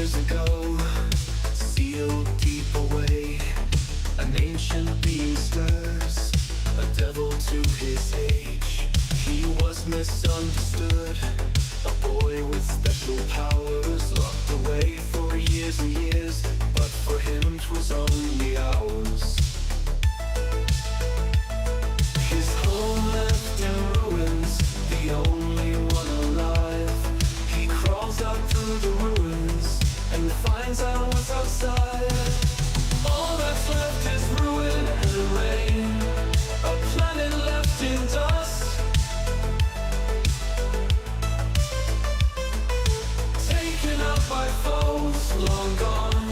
years ago, sealed deep away, an ancient being stirs, a devil to his age. He was misunderstood, a boy with special powers, locked away for years and years, but for him 'twas only hours. His home left in ruins, the only one alive. He crawls out through the ruins and finds out what's outside. All that's left is ruin and rain, a planet left in dust. Taken out by foes, long gone,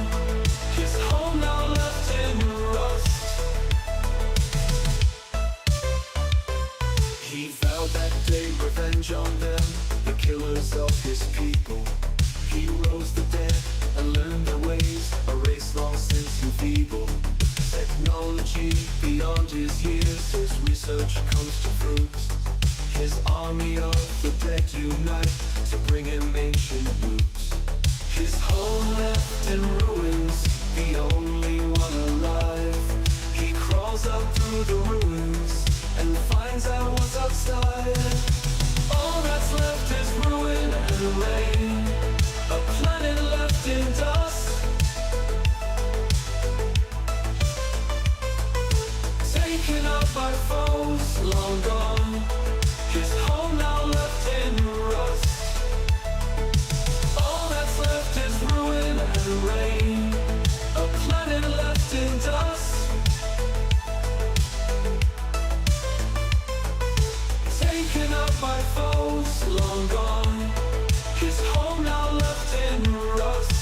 his home now left in rust. He vowed that day revenge on them, the killers of his people. He rose the dead and learned their ways, a race long since enfeebled. Technology beyond his years, his research comes to fruit. His army of the dead unite to bring him ancient roots. His home left in ruins, the only one alive. He crawls out through the ruins and finds out what's outside. All that's left is ruin and rain, a planet left in dust. Taken out by foes, long gone, his home now left in rust. All that's left is ruin and rain, a planet left in dust. Taken out by foes, long gone, his home now left in rust.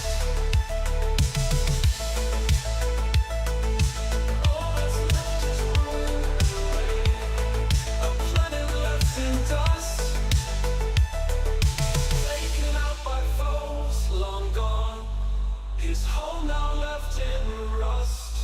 All that's left is ruin and rain, a planet left in dust. Taken out by foes, long gone, his home now left in rust.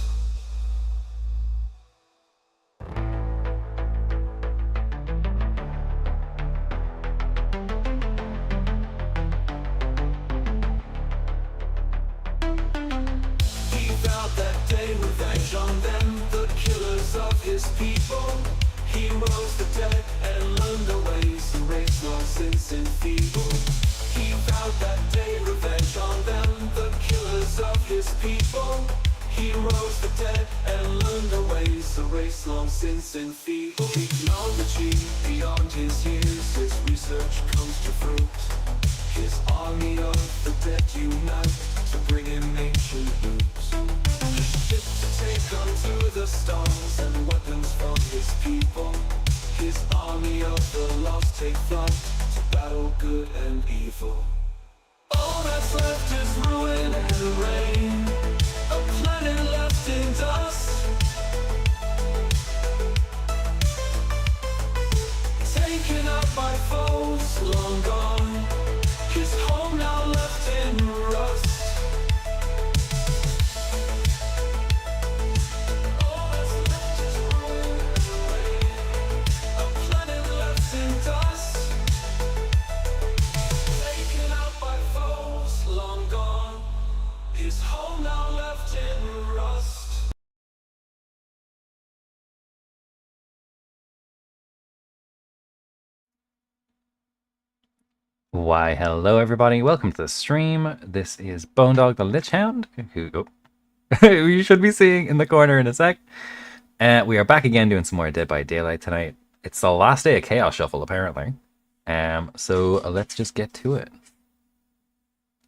He vowed that day revenge on them, the killers of his people. He rose the dead and learned the ways, the race long since enfeebled. He vowed that day revenge on them, the killers of his people. He rose the dead and learned the ways, the race long since enfeebled. Technology beyond his years, his research comes to fruit. His army of the dead unite to bring him ancient roots. A ship to take unto the stars and weapons from his people. His army of the lost take flight to battle good and evil. All that's left is ruin and rain, a planet left in dust. Taken out by foes, long gone, his home now left in rust. All that's left is ruin and rain, a planet left in dust. Taken out by foes, long gone, his home now left in rust. Why, hello everybody, welcome to the stream. This is Bone Dog the Lich Hound, who you should be seeing in the corner in a sec. We are back again doing some more Dead by Daylight tonight. It's the last day of Chaos Shuffle, apparently. So let's just get to it.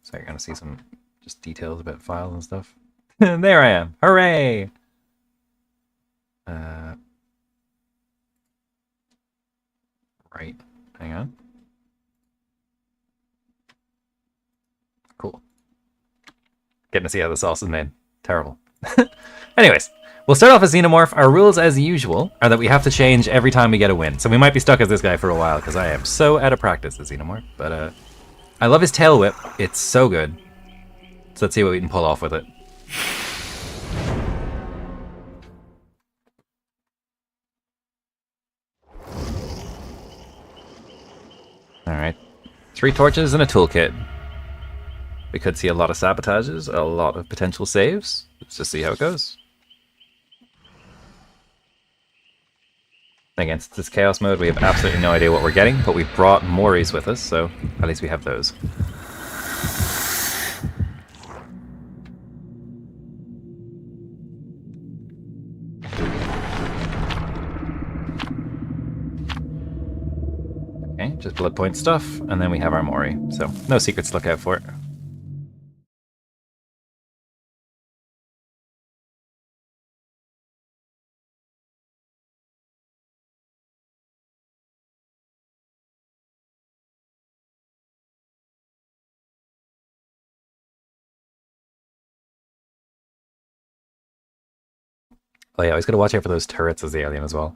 So you're going to see some just details about files and stuff. There I am, hooray! Right, hang on. Cool. Getting to see how the sauce is made. Terrible. Anyways, we'll start off as Xenomorph. Our rules, as usual, are that we have to change every time we get a win. So we might be stuck as this guy for a while, because I am so out of practice as Xenomorph. But I love his tail whip. It's so good. So let's see what we can pull off with it. Alright. 3 torches and a toolkit. We could see a lot of sabotages, a lot of potential saves. Let's just see how it goes. Again, since it's chaos mode, we have absolutely no idea what we're getting, but we've brought Moris with us, so at least we have those. Okay, just blood point stuff, and then we have our Mori, so no secrets to look out for. Oh yeah, always gotta watch out for those turrets as the alien as well.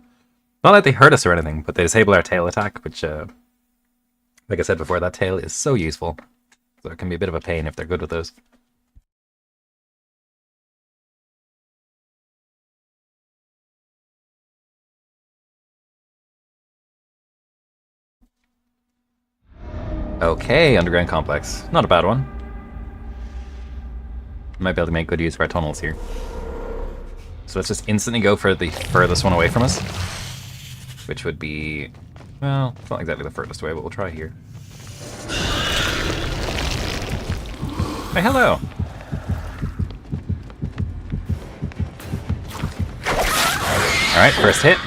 Not like they hurt us or anything, but they disable our tail attack, which, like I said before, that tail is so useful. So it can be a bit of a pain if they're good with those. Okay, underground complex. Not a bad one. Might be able to make good use of our tunnels here. So let's just instantly go for the furthest one away from us. Which would be... well, it's not exactly the furthest away, but we'll try here. Hey, hello! Alright, first hit.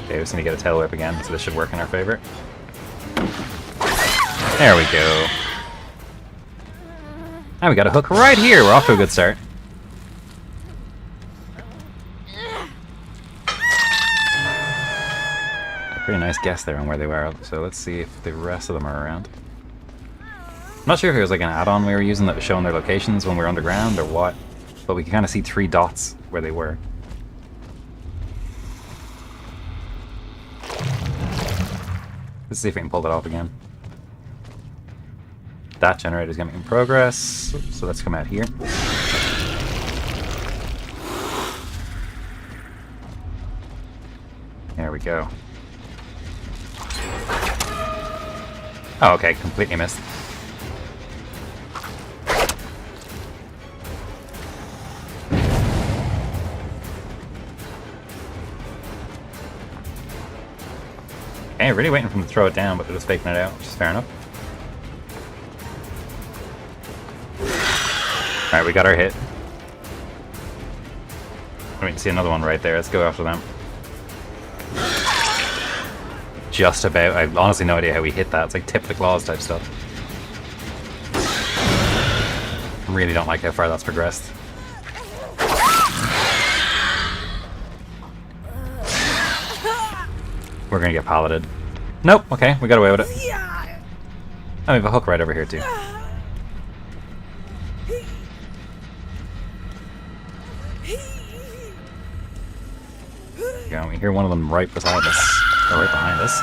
Okay, we just need to get a tail whip again, so this should work in our favor. There we go. And we got a hook right here. We're off to a good start. A pretty nice guess there on where they were. So let's see if the rest of them are around. I'm not sure if it was like an add-on we were using that was showing their locations when we were underground or what, but we can kind of see 3 dots where they were. Let's see if we can pull it off again. That generator is going to be in progress, so let's come out here. There we go. Oh, okay, completely missed. Okay, really waiting for them to throw it down, but they're just faking it out, which is fair enough. Alright, we got our hit. I mean, see another one right there. Let's go after them. Just about. I have honestly no idea how we hit that. It's like tip of the claws type stuff. Really don't like how far that's progressed. We're gonna get palleted. Nope, okay, we got away with it. Oh, we have a hook right over here too. Yeah, we hear one of them right beside us. Or right behind us.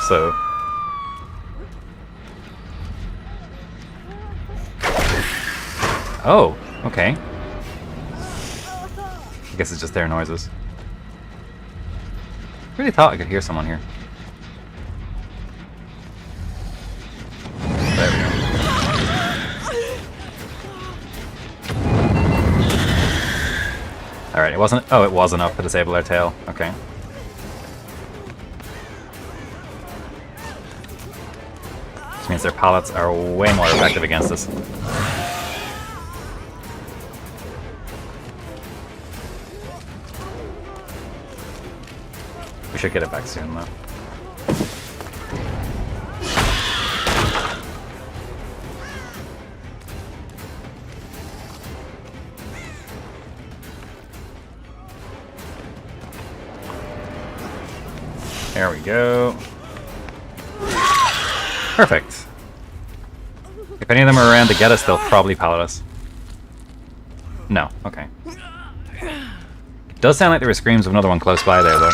So... oh, okay. I guess it's just their noises. Really thought I could hear someone here. There we go. Alright, it wasn't... oh, it was enough to disable our tail. Okay. Which means their pallets are way more effective against us. We should get it back soon, though. There we go. Perfect. If any of them are around to get us, they'll probably pallet us. No, okay. It does sound like there were screams of another one close by there, though.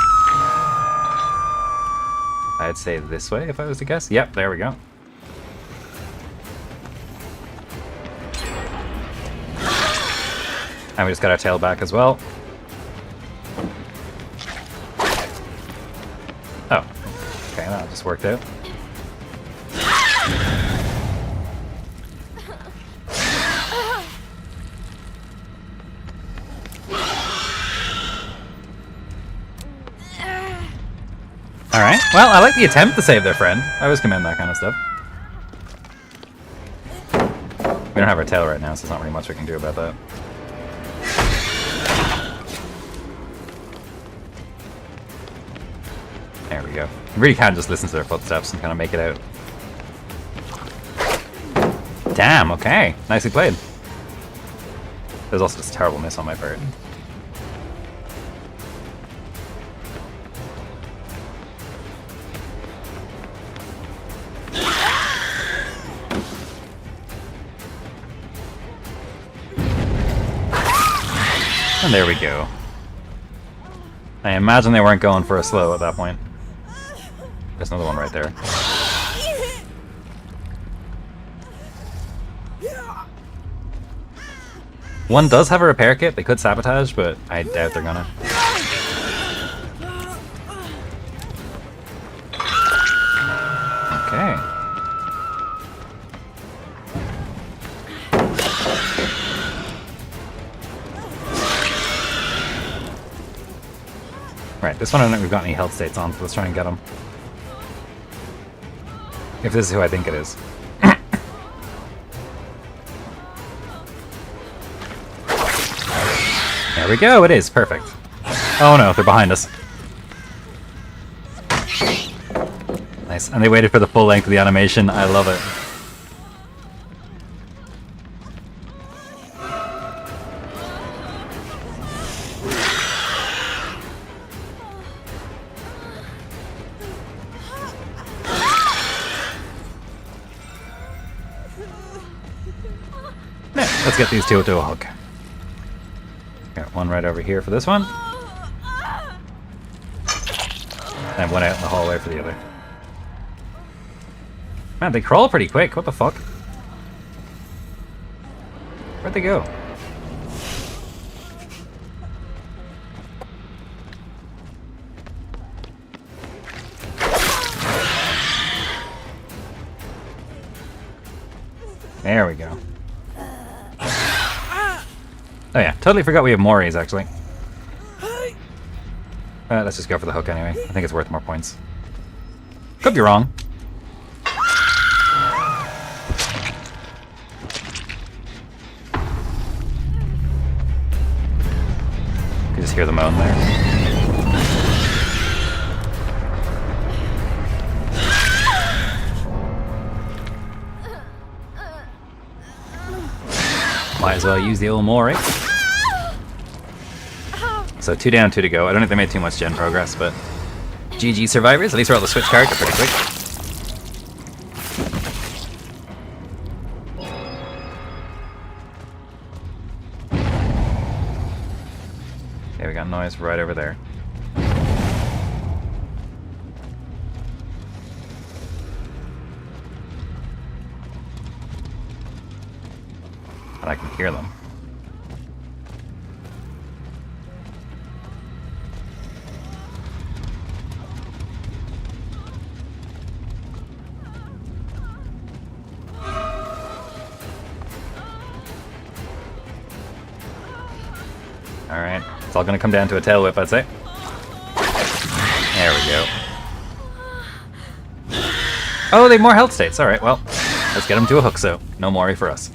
I'd say this way if I was to guess. Yep, there we go. And we just got our tail back as well. Oh. just worked out. Alright, well, I like the attempt to save their friend. I always commend that kind of stuff. We don't have our tail right now, so there's not really much we can do about that. There we go. You really can just listen to their footsteps and kind of make it out. Damn, okay. Nicely played. There's also just a terrible miss on my part. And there we go. I imagine they weren't going for a slow at that point. There's another one right there. One does have a repair kit. They could sabotage, but I doubt they're gonna. Okay. Right, this one I don't think we've got any health states on, so let's try and get them. If this is who I think it is. There we go, it is. Perfect. Oh no, they're behind us. Nice. And they waited for the full length of the animation. I love it. Let's get these two to a hook. Got one right over here for this one. And one out in the hallway for the other. Man, they crawl pretty quick. What the fuck? Where'd they go? There we go. Oh yeah, totally forgot we have Moris, actually. Let's just go for the hook anyway. I think it's worth more points. Could be wrong. You can just hear the moan there. Might as well use the old Mori. So 2 down, 2 to go. I don't think they made too much gen progress, but GG survivors. At least we're all the switch cards are pretty quick. Okay, we got noise right over there. And I can hear them. Alright, it's all gonna come down to a tail whip, I'd say. There we go. Oh, they have more health states. Alright, well, let's get them to a hook, so no Mori for us.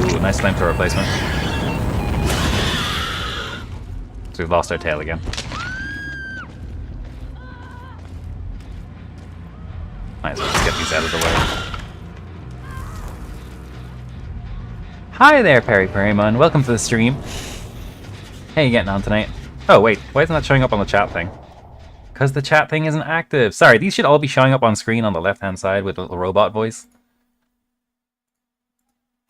Ooh, nice flamethrower replacement. So we've lost our tail again. Might as well just get these out of the way. Hi there, Perry Perrymon. Welcome to the stream. How you getting on tonight? Oh, wait. Why isn't that showing up on the chat thing? Because the chat thing isn't active. Sorry, these should all be showing up on screen on the left-hand side with a little robot voice.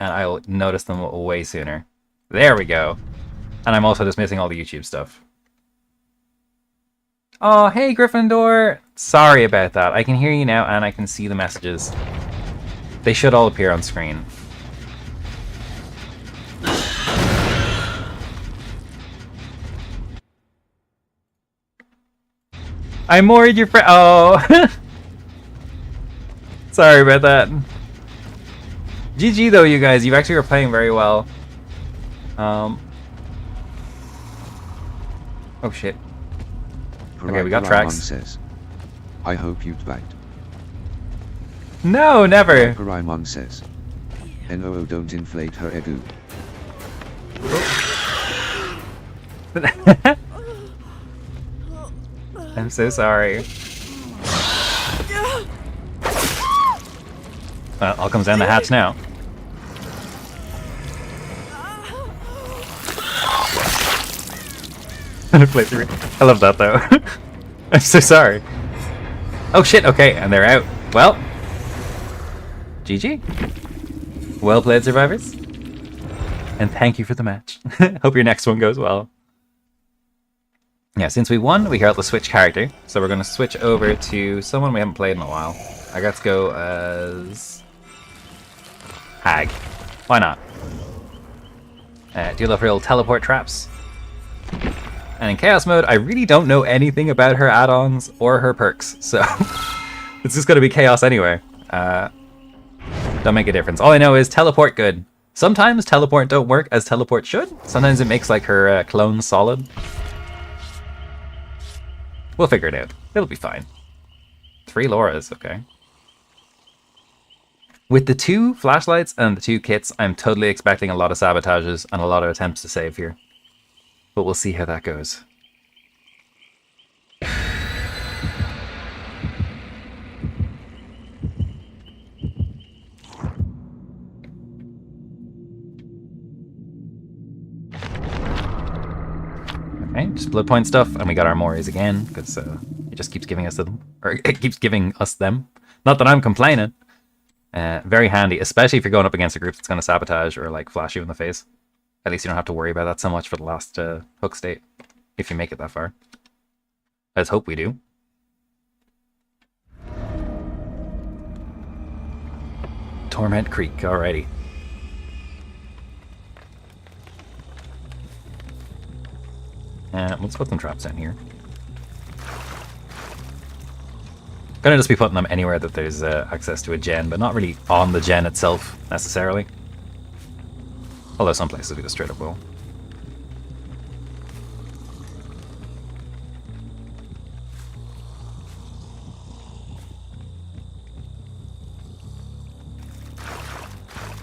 And I'll notice them way sooner. There we go. And I'm also just missing all the YouTube stuff. Oh, hey, Gryffindor. Sorry about that. I can hear you now, and I can see the messages. They should all appear on screen. I moored your friend. Oh. Sorry about that. GG though, you guys. You actually were playing very well. Oh shit. Okay, we got tracks. Says, I hope you bagged. No, never. Parimon says, NOO don't inflate her ego. I'm so sorry. Well, all comes down the hatch now. I love that though. I'm so sorry. Oh shit, okay, and they're out. Well, GG. Well played, survivors. And thank you for the match. Hope your next one goes well. Yeah, since we won, we got to switch character. So we're going to switch over to someone we haven't played in a while. I got to go as... Hag. Why not? Do you love real teleport traps? And in Chaos mode, I really don't know anything about her add-ons or her perks. So it's just going to be Chaos anyway. Don't make a difference. All I know is teleport good. Sometimes teleport don't work as teleport should. Sometimes it makes like her clone solid. We'll figure it out. It'll be fine. 3 Lauras, okay. With the 2 flashlights and the 2 kits, I'm totally expecting a lot of sabotages and a lot of attempts to save here. But we'll see how that goes. Okay, just blood point stuff, and we got our Moris again, because it just keeps giving us them. Or it keeps giving us them. Not that I'm complaining. Very handy, especially if you're going up against a group that's going to sabotage or like flash you in the face. At least you don't have to worry about that so much for the last hook state, if you make it that far. Let's hope we do. Torment Creek, alrighty. Let's put some traps in here. Gonna just be putting them anywhere that there's access to a gen, but not really on the gen itself necessarily. Although some places we just straight up will.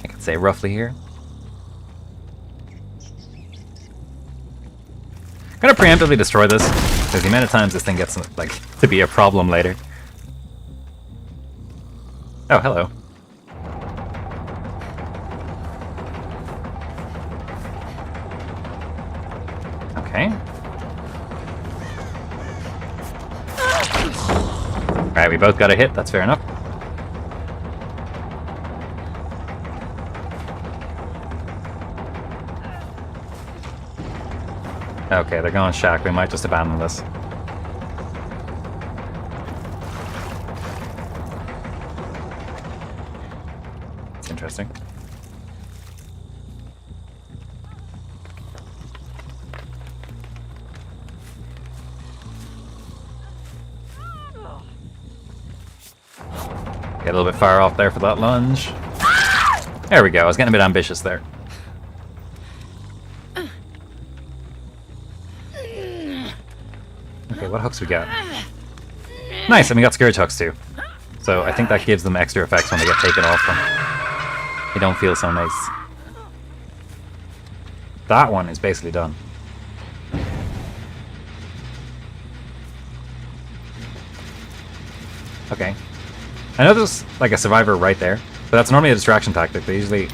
I could say roughly here. I'm gonna preemptively destroy this, because the amount of times this thing gets like to be a problem later. Oh, hello. Okay. Alright, we both got a hit, that's fair enough. Okay, they're going shack. We might just abandon this. It's interesting. Get a little bit far off there for that lunge. There we go. I was getting a bit ambitious there. Okay, what hooks we got? Nice, and we got Scourge hooks too. So I think that gives them extra effects when they get taken off them. They don't feel so nice. That one is basically done. Okay. I know there's like a survivor right there, but that's normally a distraction tactic. They usually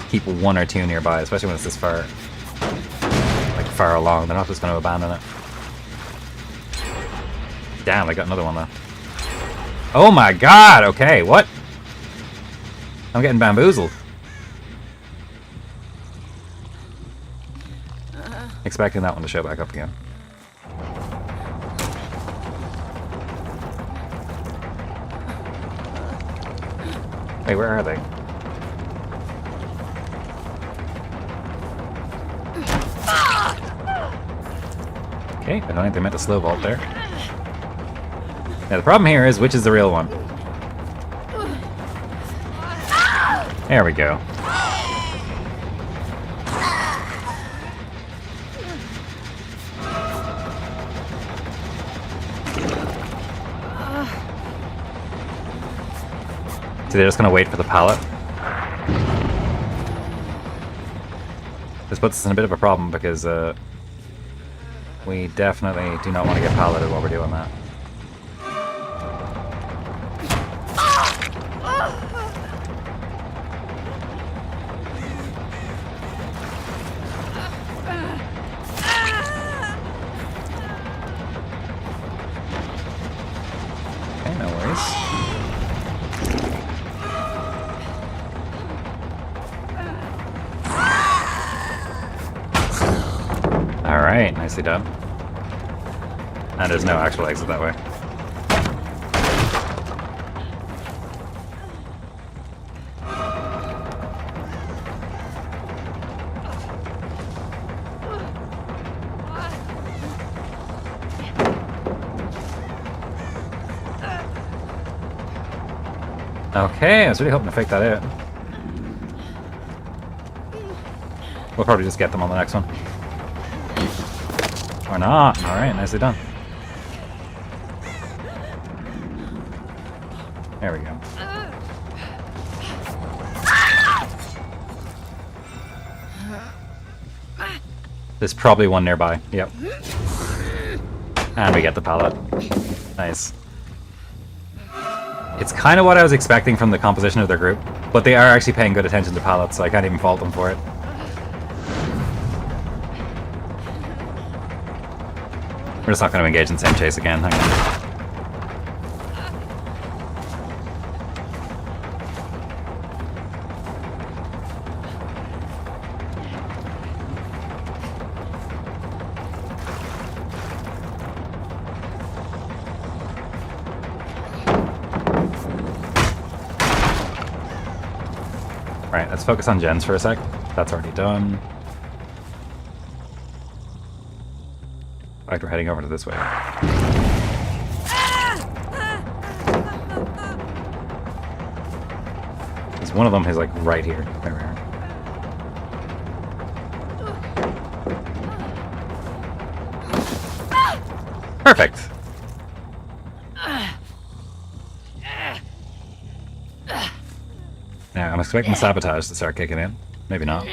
keep 1 or 2 nearby, especially when it's this far, like far along. They're not just going to abandon it. Damn, I got another one though. Oh my god, okay, what? I'm getting bamboozled. Expecting that one to show back up again. Hey, where are they? Okay, I don't think they meant a slow vault there. Yeah, the problem here is which is the real one. There we go. So they're just gonna wait for the pallet. This puts us in a bit of a problem because we definitely do not want to get palleted while we're doing that. Okay, no worries. Alright, nicely done. And there's no actual exit that way. Okay, I was really hoping to fake that out. We'll probably just get them on the next one. Or not. Alright, nicely done. There we go. There's probably one nearby. Yep. And we get the pallet. Nice. It's kind of what I was expecting from the composition of their group, but they are actually paying good attention to pallets, so I can't even fault them for it. We're just not going to engage in the same chase again. Hang on. Alright, let's focus on gens for a sec. That's already done. Alright, we're heading over to this way. There's one of them who's like right here. There we are. Perfect! Now, I'm expecting sabotage to start kicking in. Maybe not.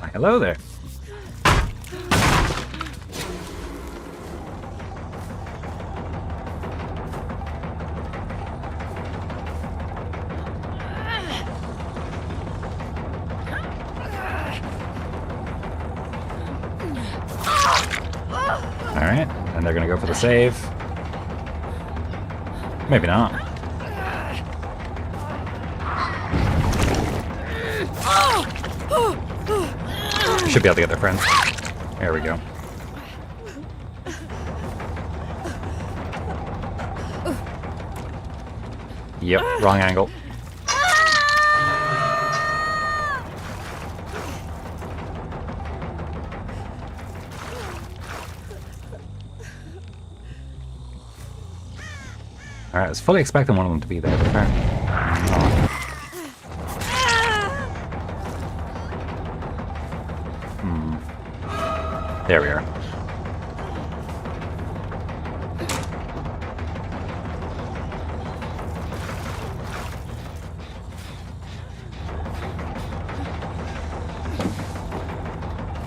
Why, hello there. Alright, and they're gonna go for the save. Maybe not. Should be able to get their friends. There we go. Yep, wrong angle. Alright, I was fully expecting one of them to be there, but apparently not. There we are.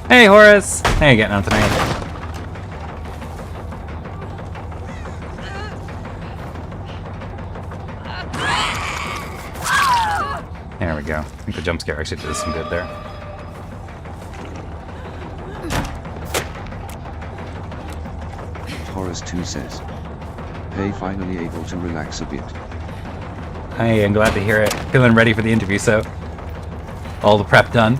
Hey Horace! How you getting on tonight? There we go. I think the jump scare actually did us some good there. Horace 2 says, "Hey, finally able to relax a bit." Hey, I'm glad to hear it. Feeling ready for the interview, so all the prep done.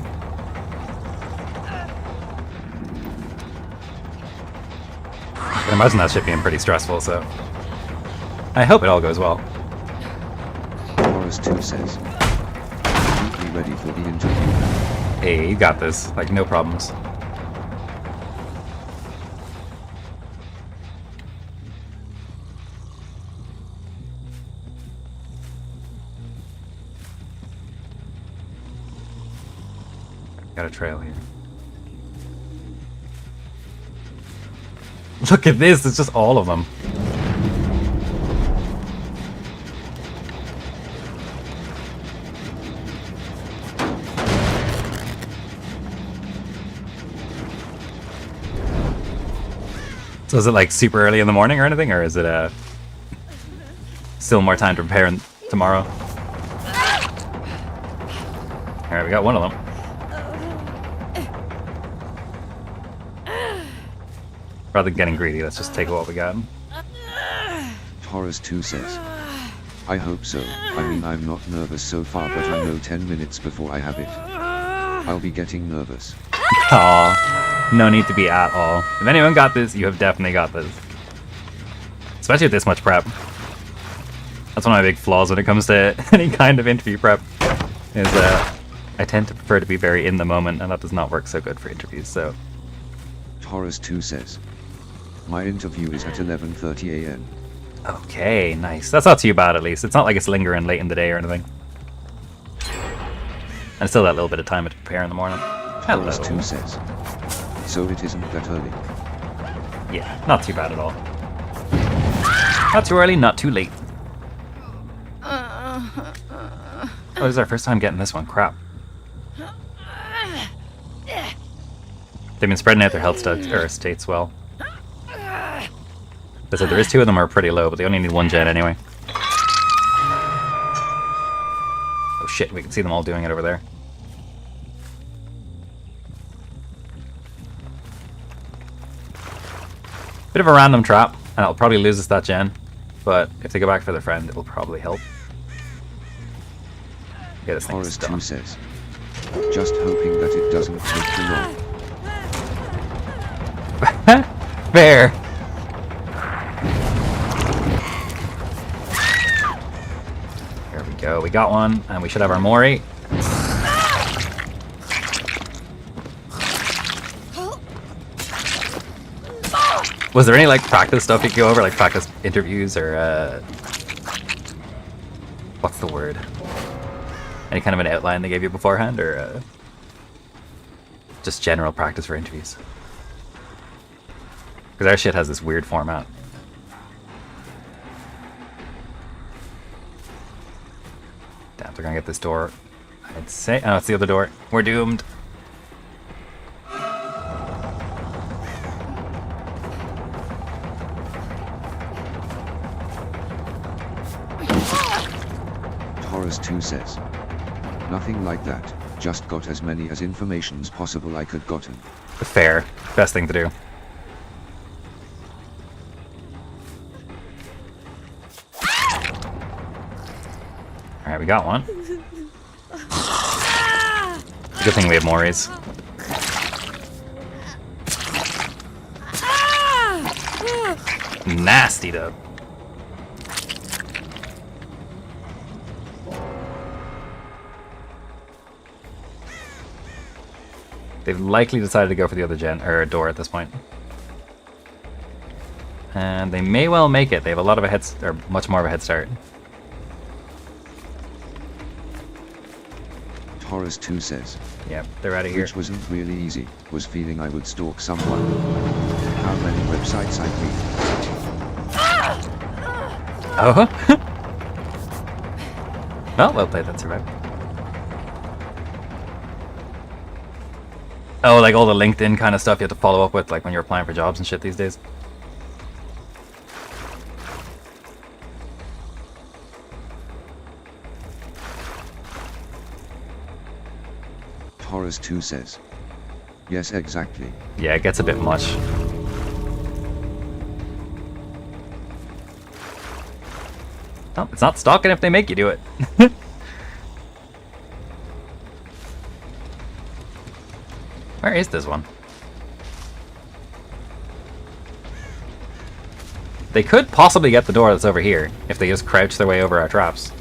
I can imagine that shit being pretty stressful, so I hope it all goes well. 2 says. Completely ready for the interview. Hey, you got this. Like, no problems. Got a trail here. Look at this, it's just all of them. So is it like super early in the morning or anything, or is it still more time to prepare tomorrow? Alright, we got one of them. Rather than getting greedy, let's just take what we got. Taurus 2 says. I hope so. I mean, I'm not nervous so far, but I know 10 minutes before I have it, I'll be getting nervous. Aw, no need to be at all. If anyone got this, you have definitely got this. Especially with this much prep. That's one of my big flaws when it comes to any kind of interview prep, is I tend to prefer to be very in the moment, and that does not work so good for interviews, so. Taurus 2 says. My interview is at 11:30 a.m. Okay, nice. That's not too bad, at least. It's not like it's lingering late in the day or anything. And still that little bit of time to prepare in the morning. Taurus Hello. 2 says. So it isn't that early. Yeah, not too bad at all. Not too early, not too late. Oh, this is our first time getting this one. Crap. They've been spreading out their health states well. So there is two of them are pretty low, but they only need one gen anyway. Oh shit, we can see them all doing it over there. Bit of a random trap, and it'll probably lose us that gen. But if they go back for their friend, it'll probably help. Get this thing Taurus 2 done. says. Just hoping that it doesn't take too long. Fair. Here we go. We got one, and we should have our Mori. Was there any like practice stuff you could go over, like practice interviews or what's the word? Any kind of an outline they gave you beforehand, or just general practice for interviews? Because our shit has this weird format. Damn, they're gonna get this door. I'd say. Oh, it's the other door. We're doomed. Taurus 2 says. Nothing like that. Just got as many as informations possible I could gotten. Fair. Best thing to do. Alright, we got one. Good thing we have Moris. Nasty though. They've likely decided to go for the other gen or door at this point. And they may well make it. They have a lot of a head or much more of a head start. Taurus 2 says. Yep, they're out of here. Which wasn't really easy. Was feeling I would stalk someone. How many websites I read. Oh. Well played. That survived. Oh, like all the LinkedIn kind of stuff you have to follow up with, like when you're applying for jobs and shit these days. Taurus 2 says. Yes, exactly. Yeah, it gets a bit much. Oh, it's not stalking if they make you do it. Where is this one? They could possibly get the door that's over here if they just crouch their way over our traps.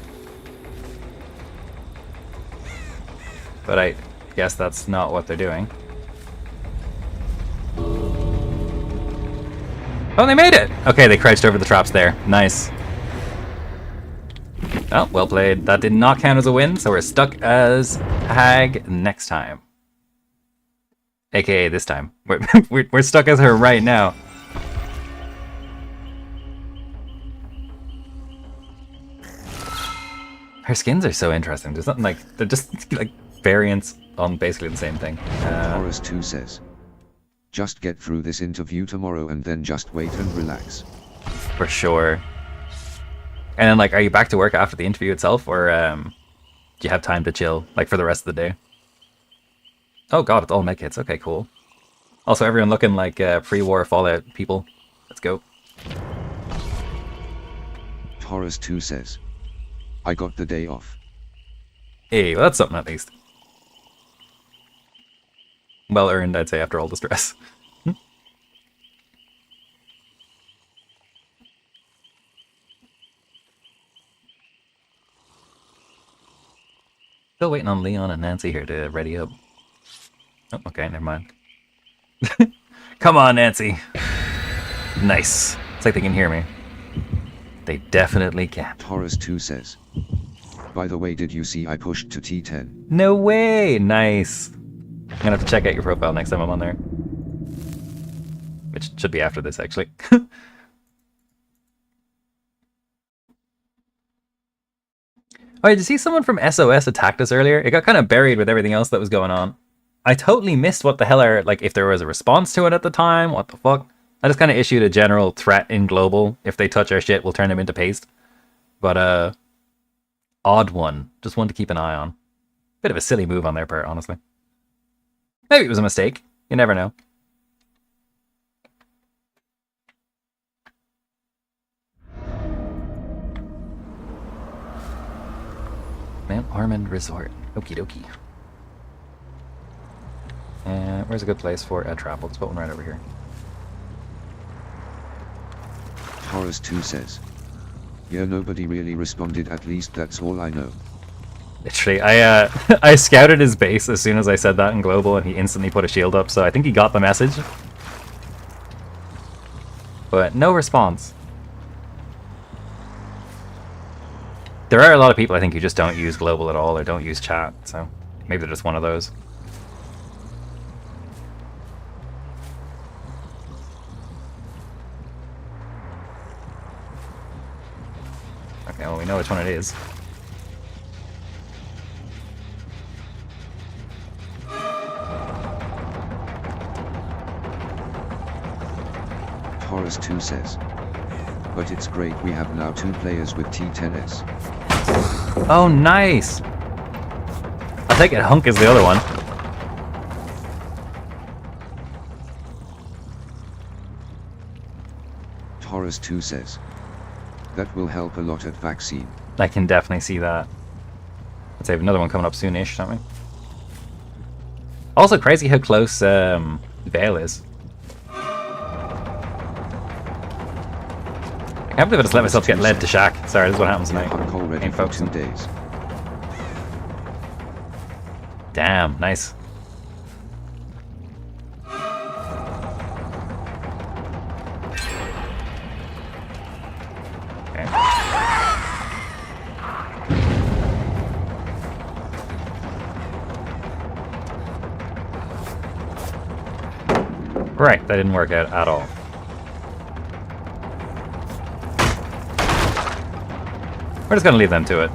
but I guess that's not what they're doing. Oh, they made it! Okay, they crouched over the traps there. Nice. Oh, well played. That did not count as a win, so we're stuck as Hag next time. AKA this time. We're stuck as her right now. Her skins are so interesting. There's nothing like... They're just like variants on basically the same thing. Horace 2 says, just get through this interview tomorrow and then just wait and relax. For sure. And then, like, are you back to work after the interview itself, or do you have time to chill, like, for the rest of the day? Oh god, it's all medkits. Okay, cool. Also, everyone looking like pre-war Fallout people. Let's go. Horace 2 says, I got the day off. Hey, well, that's something at least. Well earned, I'd say, after all the stress. Still waiting on Leon and Nancy here to ready up. Oh, okay, never mind. Come on, Nancy. Nice. It's like they can hear me. They definitely can. Horace 2 says, by the way, did you see I pushed to T10? No way! Nice. I'm gonna have to check out your profile next time I'm on there. Which should be after this, actually. Oh, did you see someone from SOS attacked us earlier? It got kind of buried with everything else that was going on. I totally missed what the hell are, like, if there was a response to it at the time, what the fuck? I just kind of issued a general threat in global. If they touch our shit, we'll turn them into paste. But, odd one. Just one to keep an eye on. Bit of a silly move on their part, honestly. Maybe it was a mistake. You never know. Mount Ormond Resort. Okie dokie. And where's a good place for a trap? Let's put one right over here. Horace 2 says, yeah, nobody really responded, at least that's all I know. Literally, I scouted his base as soon as I said that in global, and he instantly put a shield up, so I think he got the message. But no response. There are a lot of people, I think, who just don't use global at all, or don't use chat, so maybe they're just one of those. Okay, well, we know which one it is. Horace 2 says, but it's great we have now 2 players with T10S. Oh, nice! I take it Hunk is the other one. Horace 2 says, that will help a lot at vaccine. I can definitely see that. Let's have another one coming up soonish, don't we? Also crazy how close Vale is. I can't believe I just let myself get led to Shack. Sorry, this is what happens tonight. I'm already Ain't for focusing. 2 days. Damn, nice. Okay. Right, that didn't work out at all. We're just gonna leave them to it.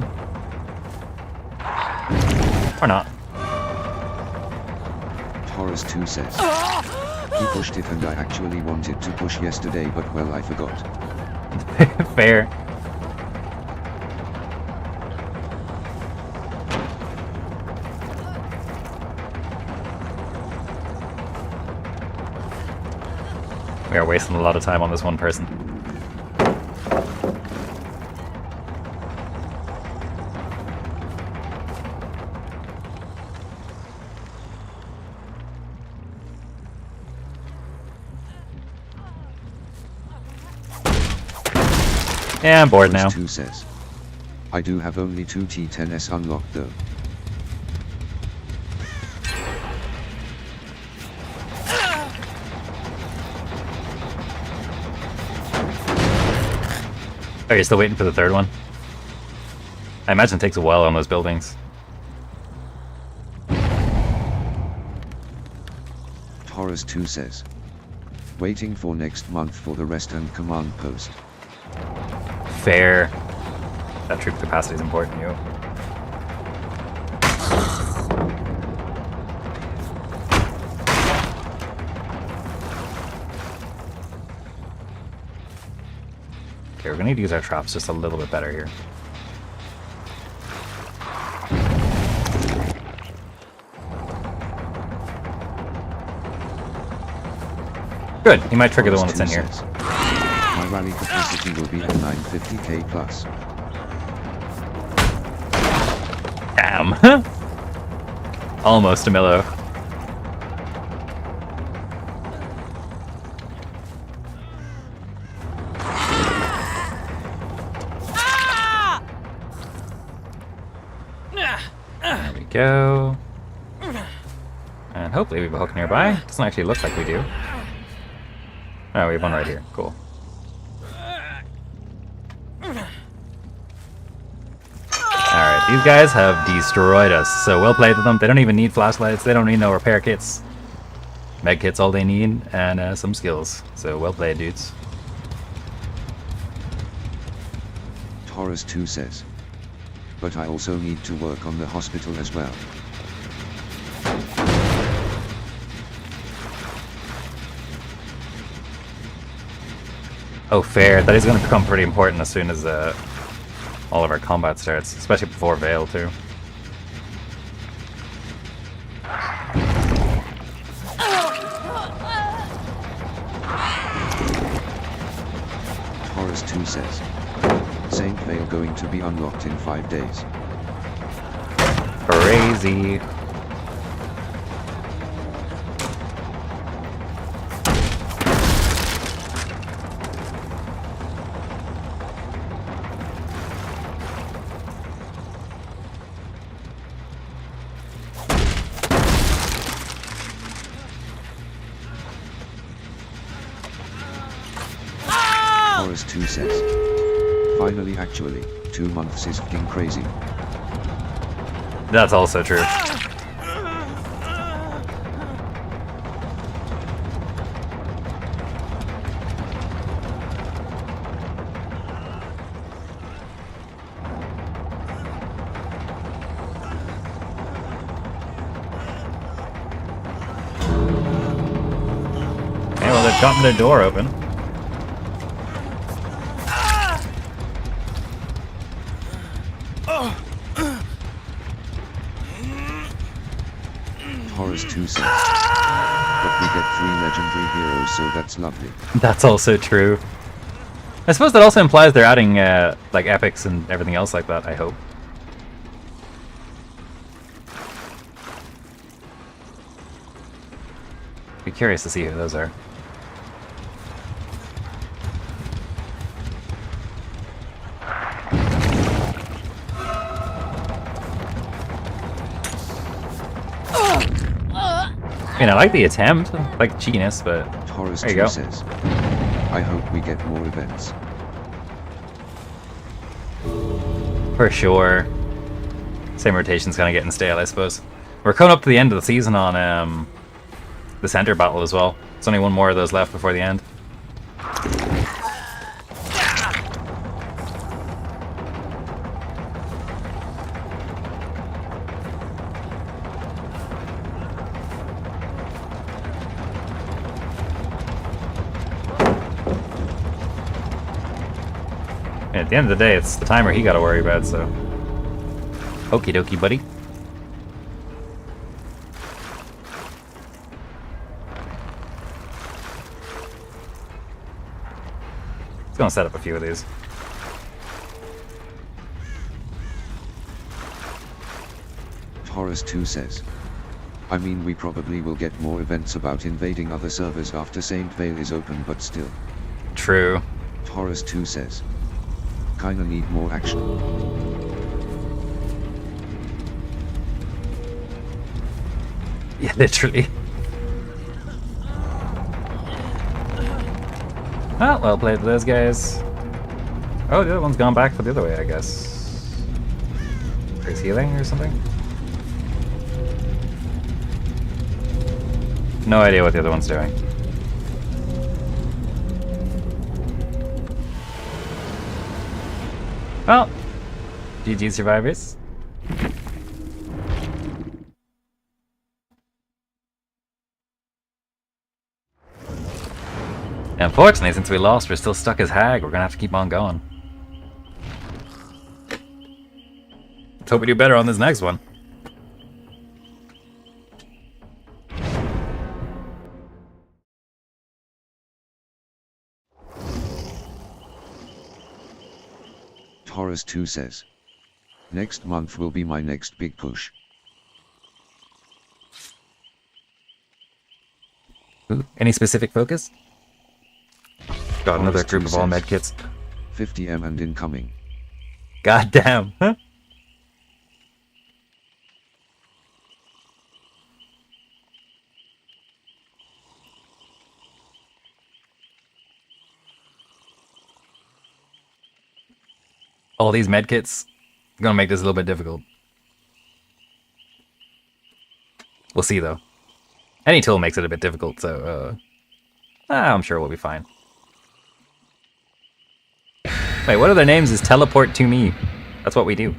Or not. Horace 2 says, he pushed it and I actually wanted to push yesterday, but well, I forgot. Fair. We are wasting a lot of time on this one person. Yeah, I'm bored now. Horace 2 says, I do have only 2 T10S unlocked though. Oh, you're still waiting for the third one? I imagine it takes a while on those buildings. Taurus 2 says. Waiting for next month for the rest and command post. Fair. That troop capacity is important, yo. Okay, we're gonna need to use our traps just a little bit better here. Good, he might trigger the one that's in here. My rally capacity will be at 950k plus. Damn. Almost a Millo. There we go. And hopefully we have a hook nearby. Doesn't actually look like we do. Oh, we have one right here. Cool. Alright, these guys have destroyed us. So well played to them. They don't even need flashlights. They don't need no repair kits. Med kits all they need, and some skills. So well played, dudes. Taurus 2 says. But I also need to work on the hospital as well. Oh, fair. That is going to become pretty important as soon as all of our combat starts, especially before Veil, too. Taurus 2 says. Saint Veil going to be unlocked in 5 days. Crazy. Taurus 2 says. Finally, actually, 2 months is fucking crazy. That's also true. Okay, well, they've gotten their door open. Taurus 2 says. But we get 3 legendary heroes, so that's lovely. That's also true. I suppose that also implies they're adding like epics and everything else like that, I hope. Be curious to see who those are. I mean, I like the attempt, I like cheekiness, but Taurus there you 2 go. says. I hope we get more events. For sure. Same rotation's kind of getting stale, I suppose. We're coming up to the end of the season on the center battle as well. There's only one more of those left before the end. And at the end of the day, it's the timer he gotta worry about, so. Okie dokie, buddy. It's gonna set up a few of these. Taurus 2 says. I mean, we probably will get more events about invading other servers after Saint Veil is open, but still. True. Taurus 2 says. Kinda need more action. Yeah, literally. Well played to those guys. Oh, the other one's gone back the other way, I guess. He's healing or something? No idea what the other one's doing. Well, GG survivors. Unfortunately, since we lost, we're still stuck as Hag. We're gonna have to keep on going. Let's hope we do better on this next one. Taurus 2 says, next month will be my next big push. Ooh, any specific focus? Got another Taurus group 2 of all says, medkits. 50M and incoming. God damn. Huh? All these medkits gonna make this a little bit difficult. We'll see though. Any tool makes it a bit difficult, so I'm sure we'll be fine. Wait, what other names is teleport to me? That's what we do.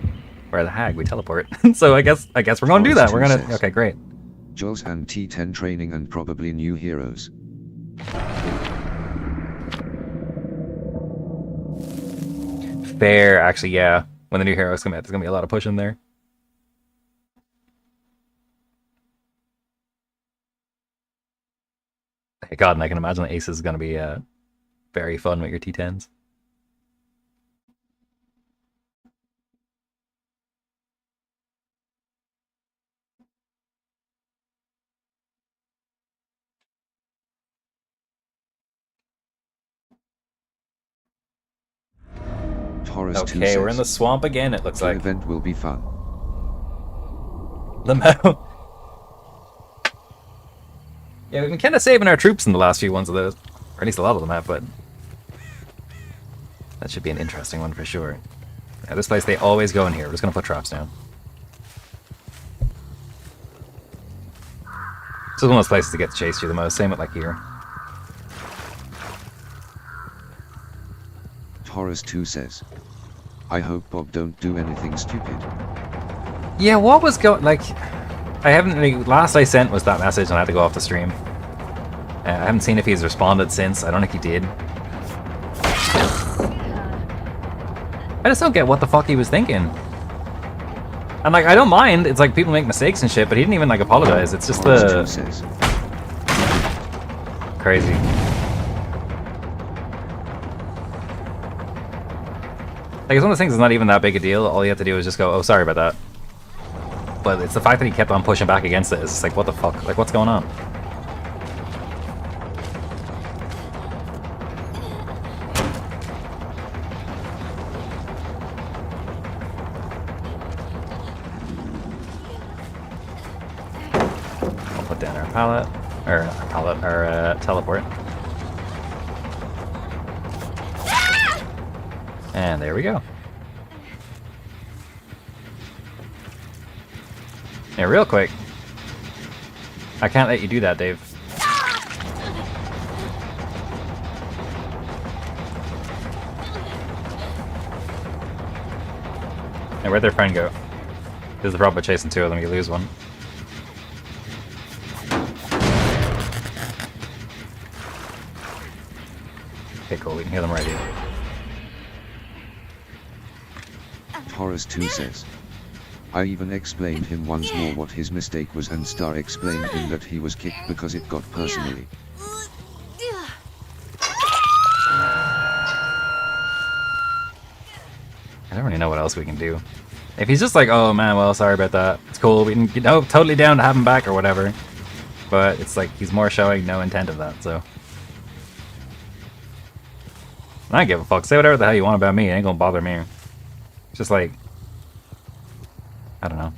We're the Hag, we teleport. So I guess we're gonna do that. We're gonna okay, great. Jaws and T10 training and probably new heroes. Fair, actually, yeah. When the new heroes come out, there's gonna be a lot of push in there. God, and I can imagine the Ace is gonna be very fun with your T10s. Taurus 2 Okay, says, we're in the swamp again, it looks the like. event will be fun. Limo. Yeah, we've been kind of saving our troops in the last few ones of those. Or at least a lot of them have, but... that should be an interesting one for sure. Yeah, this place, they always go in here. We're just gonna put traps down. This is one of those places that gets chased you the most. Same with like here. Taurus 2 says, I hope Bob don't do anything stupid. Yeah, what was going... like... I haven't really... last I sent was that message and I had to go off the stream. I haven't seen if he's responded since. I don't think he did. I just don't get what the fuck he was thinking. And like, I don't mind. It's like people make mistakes and shit, but he didn't even like apologize. It's just Taurus the... 2 says, crazy. Like, it's one of those things that's not even that big a deal. All you have to do is just go, oh, sorry about that. But it's the fact that he kept on pushing back against it. It's just like, what the fuck? Like, what's going on? I'll put down our pallet. Or, not our pallet, our teleport. And there we go. Yeah, real quick. I can't let you do that, Dave. Hey, where'd their friend go? This is the problem with chasing two of them, you lose one. Okay, cool, we can hear them right here. Taurus 2 says, I even explained him once more what his mistake was and Star explained him that he was kicked because it got personally. I don't really know what else we can do. If he's just like, oh man, well, sorry about that. It's cool, we can, you know, totally down to have him back or whatever. But it's like, he's more showing no intent of that, so. I don't give a fuck. Say whatever the hell you want about me. It ain't gonna bother me. It's just like, I don't know.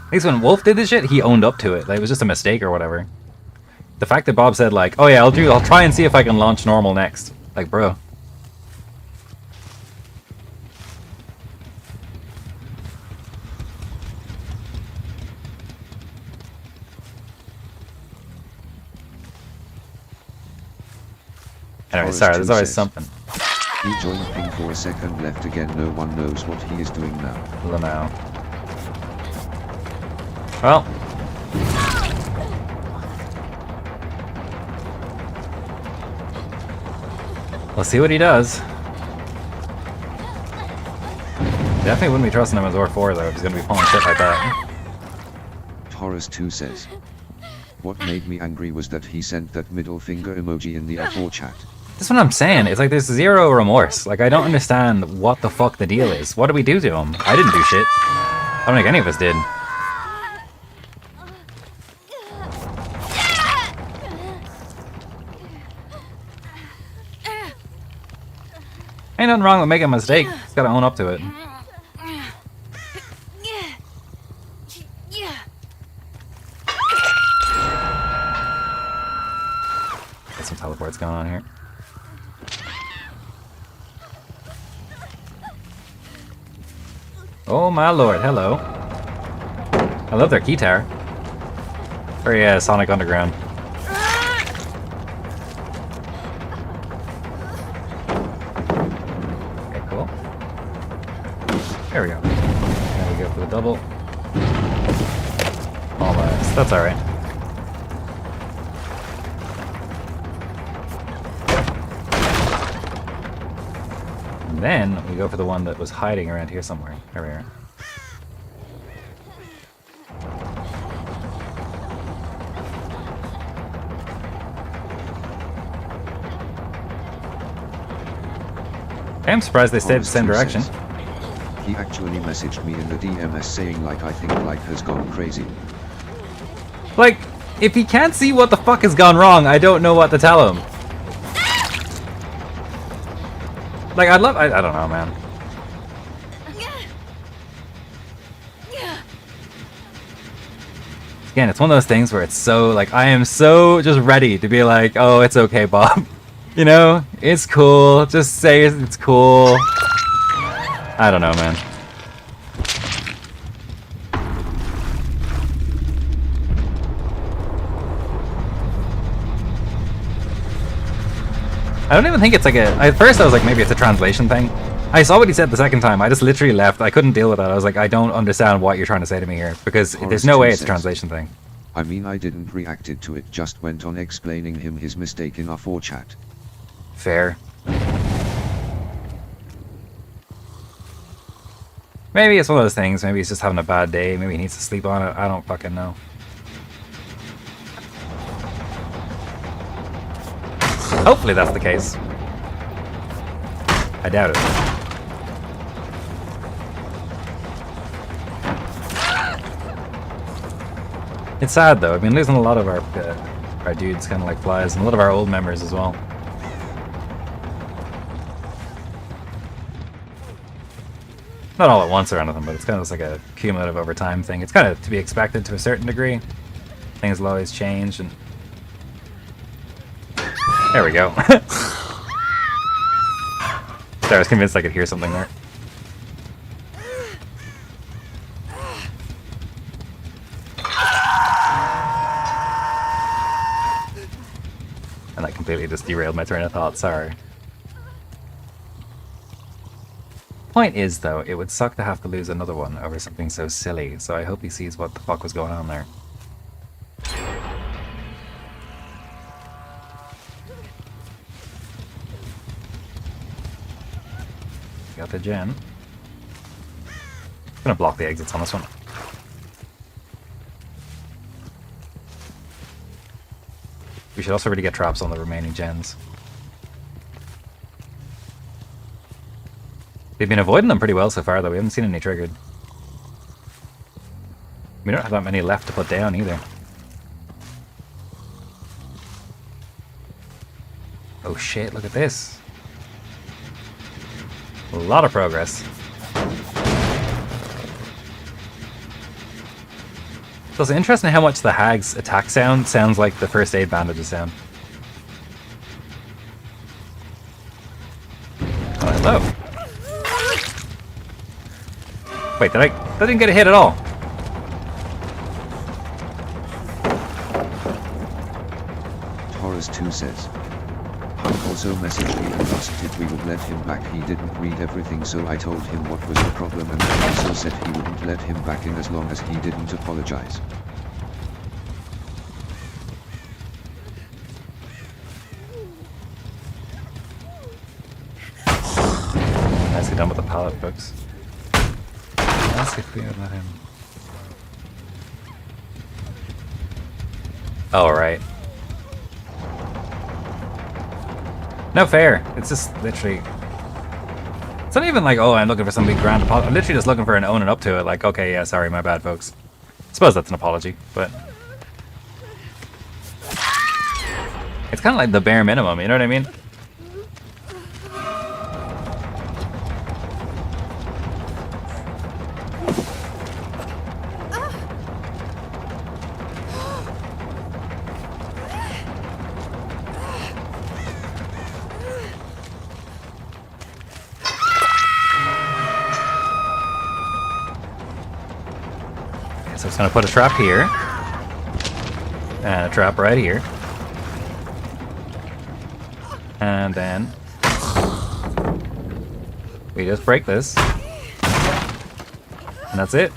At least when Wolf did this shit, he owned up to it. Like, it was just a mistake or whatever. The fact that Bob said like, oh yeah, I'll try and see if I can launch normal next. Like, bro. Anyway, Forest sorry, 2 there's always says, something. He joined ping for a second left again. No one knows what he is doing now. Lamau. Well. We'll see what he does. Definitely wouldn't be trusting him as R4 though, if he's gonna be pulling shit like that. Taurus 2 says, what made me angry was that he sent that middle finger emoji in the F4 chat. That's what I'm saying. It's like there's zero remorse. Like, I don't understand what the fuck the deal is. What did we do to him? I didn't do shit. I don't think any of us did. Ain't nothing wrong with making a mistake. Just gotta own up to it. Got some teleports going on here. Oh my lord, hello. I love their guitar. Very Sonic Underground. Okay, cool. There we go. There we go for the double. Almost. That's alright. And then we go for the one that was hiding around here somewhere. There we are. I'm surprised they stayed the same direction. He actually messaged me in the DMS saying like I think like has gone crazy. Like, if he can't see what the fuck has gone wrong, I don't know what to tell him. Like, I don't know, man. Again, it's one of those things where it's so, like, I am so just ready to be like, oh, it's okay, Bob. You know, it's cool. Just say it's cool. I don't know, man. I don't even think it's like a... At first I was like, maybe it's a translation thing. I saw what he said the second time. I just literally left. I couldn't deal with that. I was like, I don't understand what you're trying to say to me here. Because there's no way it's a translation thing. I mean, I didn't reacted to it, just went on explaining him his mistake in our 4 chat. Fair. Maybe it's one of those things. Maybe he's just having a bad day. Maybe he needs to sleep on it. I don't fucking know. Hopefully that's the case. I doubt it. It's sad though. I mean, losing a lot of our dudes kind of like flies, and a lot of our old members as well. Not all at once or anything, but it's kind of just like a cumulative over time thing. It's kind of to be expected to a certain degree. Things will always change, and there we go. Sorry, I was convinced I could hear something there. And that completely just derailed my train of thought, sorry. Point is, though, it would suck to have to lose another one over something so silly, so I hope he sees what the fuck was going on there. Got the gen. Gonna block the exits on this one. We should also really get traps on the remaining gens. We've been avoiding them pretty well so far, though. We haven't seen any triggered. We don't have that many left to put down, either. Oh shit, look at this. A lot of progress. So it's interesting how much the Hag's attack sound sounds like the first aid bandages sound. Wait, that didn't get a hit at all. Taurus2 says. Hunk also messaged me and asked if we would let him back. He didn't read everything, so I told him what was the problem, and he also said he wouldn't let him back in as long as he didn't apologize. Nicely done with the pallet, folks. Let's see if we let him. Oh, right. No fair. It's just literally. It's not even like, oh, I'm looking for some big grand apology. I'm literally just looking for an owning up to it. Like, okay, yeah, sorry, my bad, folks. I suppose that's an apology, but it's kind of like the bare minimum. You know what I mean? So it's going to put a trap here, and a trap right here, and then we just break this, and that's it.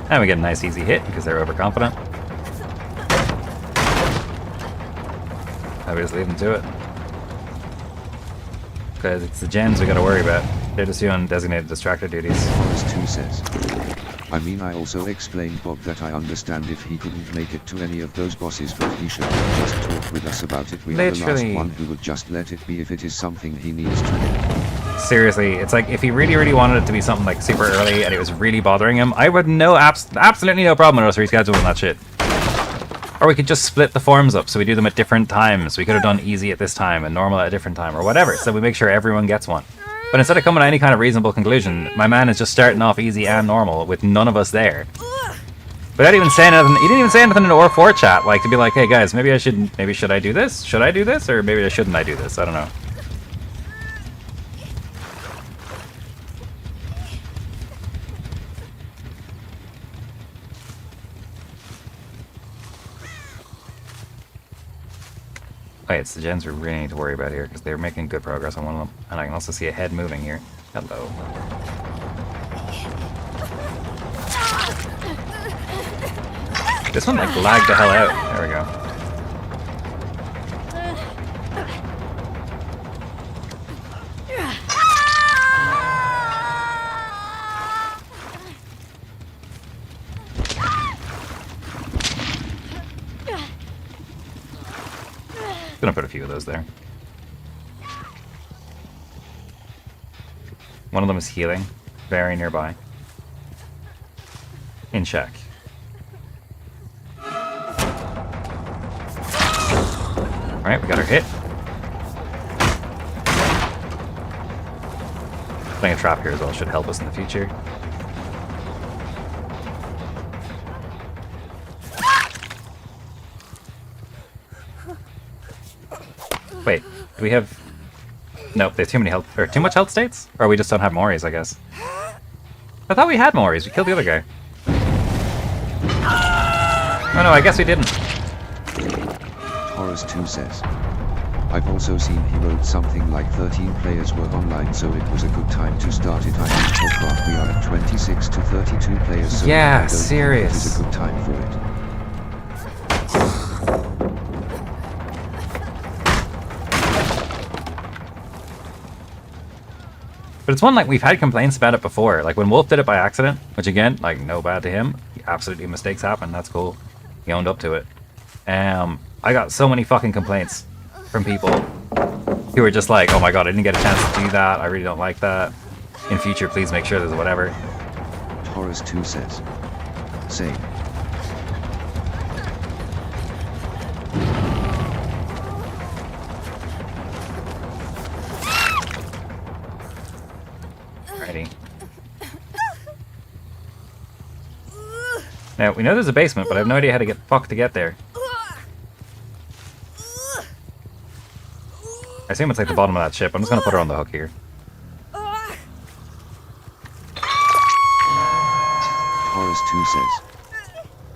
And we get a nice easy hit because they're overconfident. We just leave them to it. Because it's the gens we gotta worry about. They're just doing designated distractor duties. Taurus2 says. I mean, I also explained Bob that I understand if he couldn't make it to any of those bosses, but he should just talk with us about it. We are the last one who would just let it be if it is something he needs to. Seriously, it's like if he really wanted it to be something like super early and it was really bothering him, I would absolutely no problem with us rescheduling that shit. Or we could just split the forms up so we do them at different times. We could have done easy at this time and normal at a different time or whatever, so we make sure everyone gets one. But instead of coming to any kind of reasonable conclusion, my man is just starting off easy and normal with none of us there. Without even saying anything, he didn't even say anything in the R4 chat, like to be like, hey guys, maybe should I do this? Should I do this? Or maybe shouldn't I do this? I don't know. Wait, it's the gens we really need to worry about here, because they're making good progress on one of them. And I can also see a head moving here. Hello. This one, like, lagged the hell out. There we go. Gonna put a few of those there. One of them is healing, very nearby. In check. Alright, we got our hit. Putting a trap here as well should help us in the future. Wait, do we have... Nope, there's too many health... or too much health states? Or we just don't have Moris, I guess. I thought we had Moris. We killed the other guy. Oh no, I guess we didn't. Taurus2 says. I've also seen he wrote something like 13 players were online, so it was a good time to start it. I think so far we are at 26 to 32 players, so yeah, I don't serious. think it is a good time for it. But it's one like we've had complaints about it before. Like when Wolf did it by accident, which again, like no bad to him. Absolutely mistakes happen. That's cool. He owned up to it. I got so many fucking complaints from people who were just like, oh my god, I didn't get a chance to do that. I really don't like that. In future, please make sure there's whatever. Taurus2 says. Same. Now, we know there's a basement, but I have no idea how to get to get there. I assume it's like the bottom of that ship. I'm just gonna put her on the hook here. Horace 2 says,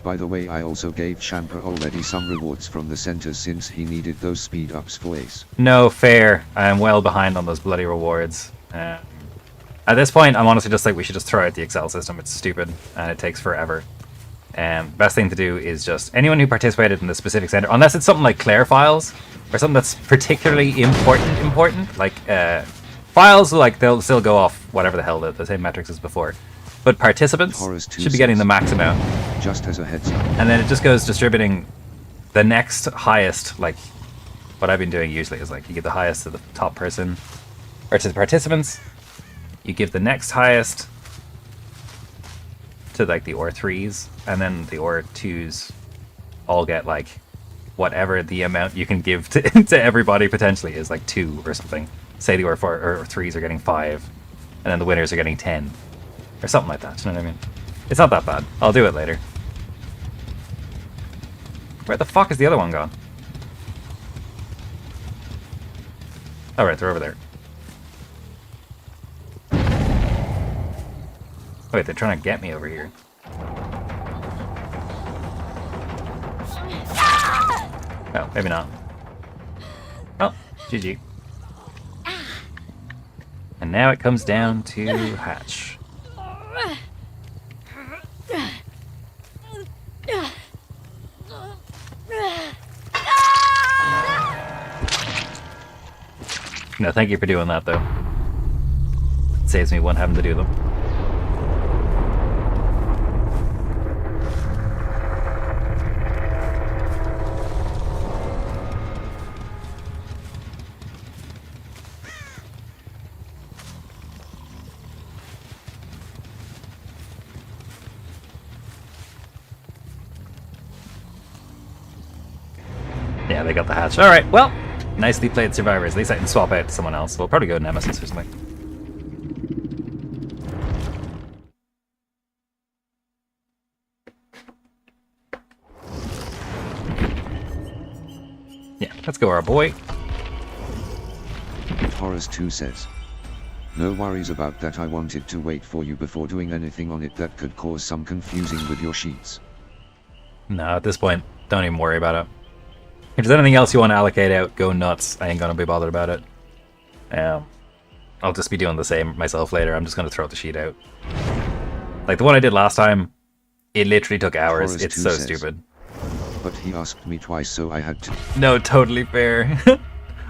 by the way, I also gave Champer already some rewards from the center since he needed those speed ups for Ace. No, fair. I am well behind on those bloody rewards. At this point, I'm honestly just like, we should just throw out the Excel system. It's stupid, and it takes forever. Best thing to do is just, anyone who participated in the specific center, unless it's something like Claire files, or something that's particularly important, like files, like they'll still go off whatever the hell the same metrics as before. But participants should be getting the max amount. Just as a heads up. And then it just goes distributing the next highest, like what I've been doing usually is like you give the highest to the top person, or to the participants, you give the next highest to like the OR3s, and then the OR2s all get like whatever the amount you can give to, to everybody potentially is, like 2 or something. Say the OR4 or 3s are getting 5, and then the winners are getting 10. Or something like that, you know what I mean? It's not that bad. I'll do it later. Where the fuck is the other one gone? Alright, they're over there. Oh, wait, they're trying to get me over here. Oh, maybe not. Oh, GG. And now it comes down to Hatch. No, thank you for doing that, though. It saves me one having to do them. Yeah, they got the hatch. Alright, well, nicely played, survivors. At least I can swap out to someone else. We'll probably go Nemesis or something. Yeah, let's go, our boy. Horace 2 says, no worries about that, I wanted to wait for you before doing anything on it that could cause some confusing with your sheets. No, at this point, don't even worry about it. If there's anything else you want to allocate out, go nuts. I ain't gonna be bothered about it. I'll just be doing the same myself later. I'm just gonna throw the sheet out. Like the one I did last time, it literally took hours. Horace It's 2 so says, stupid. But he asked me twice, so I had to. No, totally fair.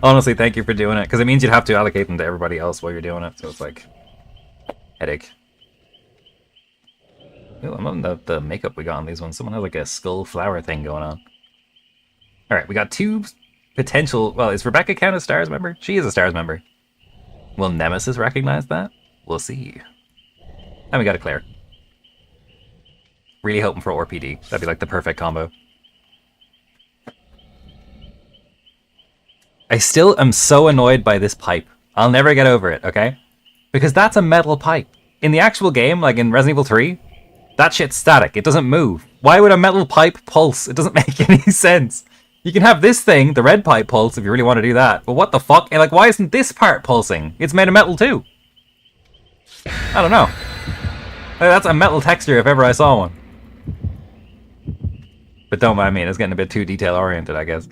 Honestly, thank you for doing it, because it means you'd have to allocate them to everybody else while you're doing it, so it's like headache. Ooh, I'm loving the makeup we got on these ones. Someone has like a skull flower thing going on. Alright, we got 2 potential... Well, is Rebecca count as STARS member? She is a STARS member. Will Nemesis recognize that? We'll see. And we got a Claire. Really hoping for RPD. That'd be like the perfect combo. I still am so annoyed by this pipe. I'll never get over it, okay? Because that's a metal pipe. In the actual game, like in Resident Evil 3, that shit's static. It doesn't move. Why would a metal pipe pulse? It doesn't make any sense. You can have this thing, the red pipe pulse, if you really want to do that. But what the fuck? And like, why isn't this part pulsing? It's made of metal too. I don't know. That's a metal texture if ever I saw one. But don't mind me, it's getting a bit too detail oriented, I guess.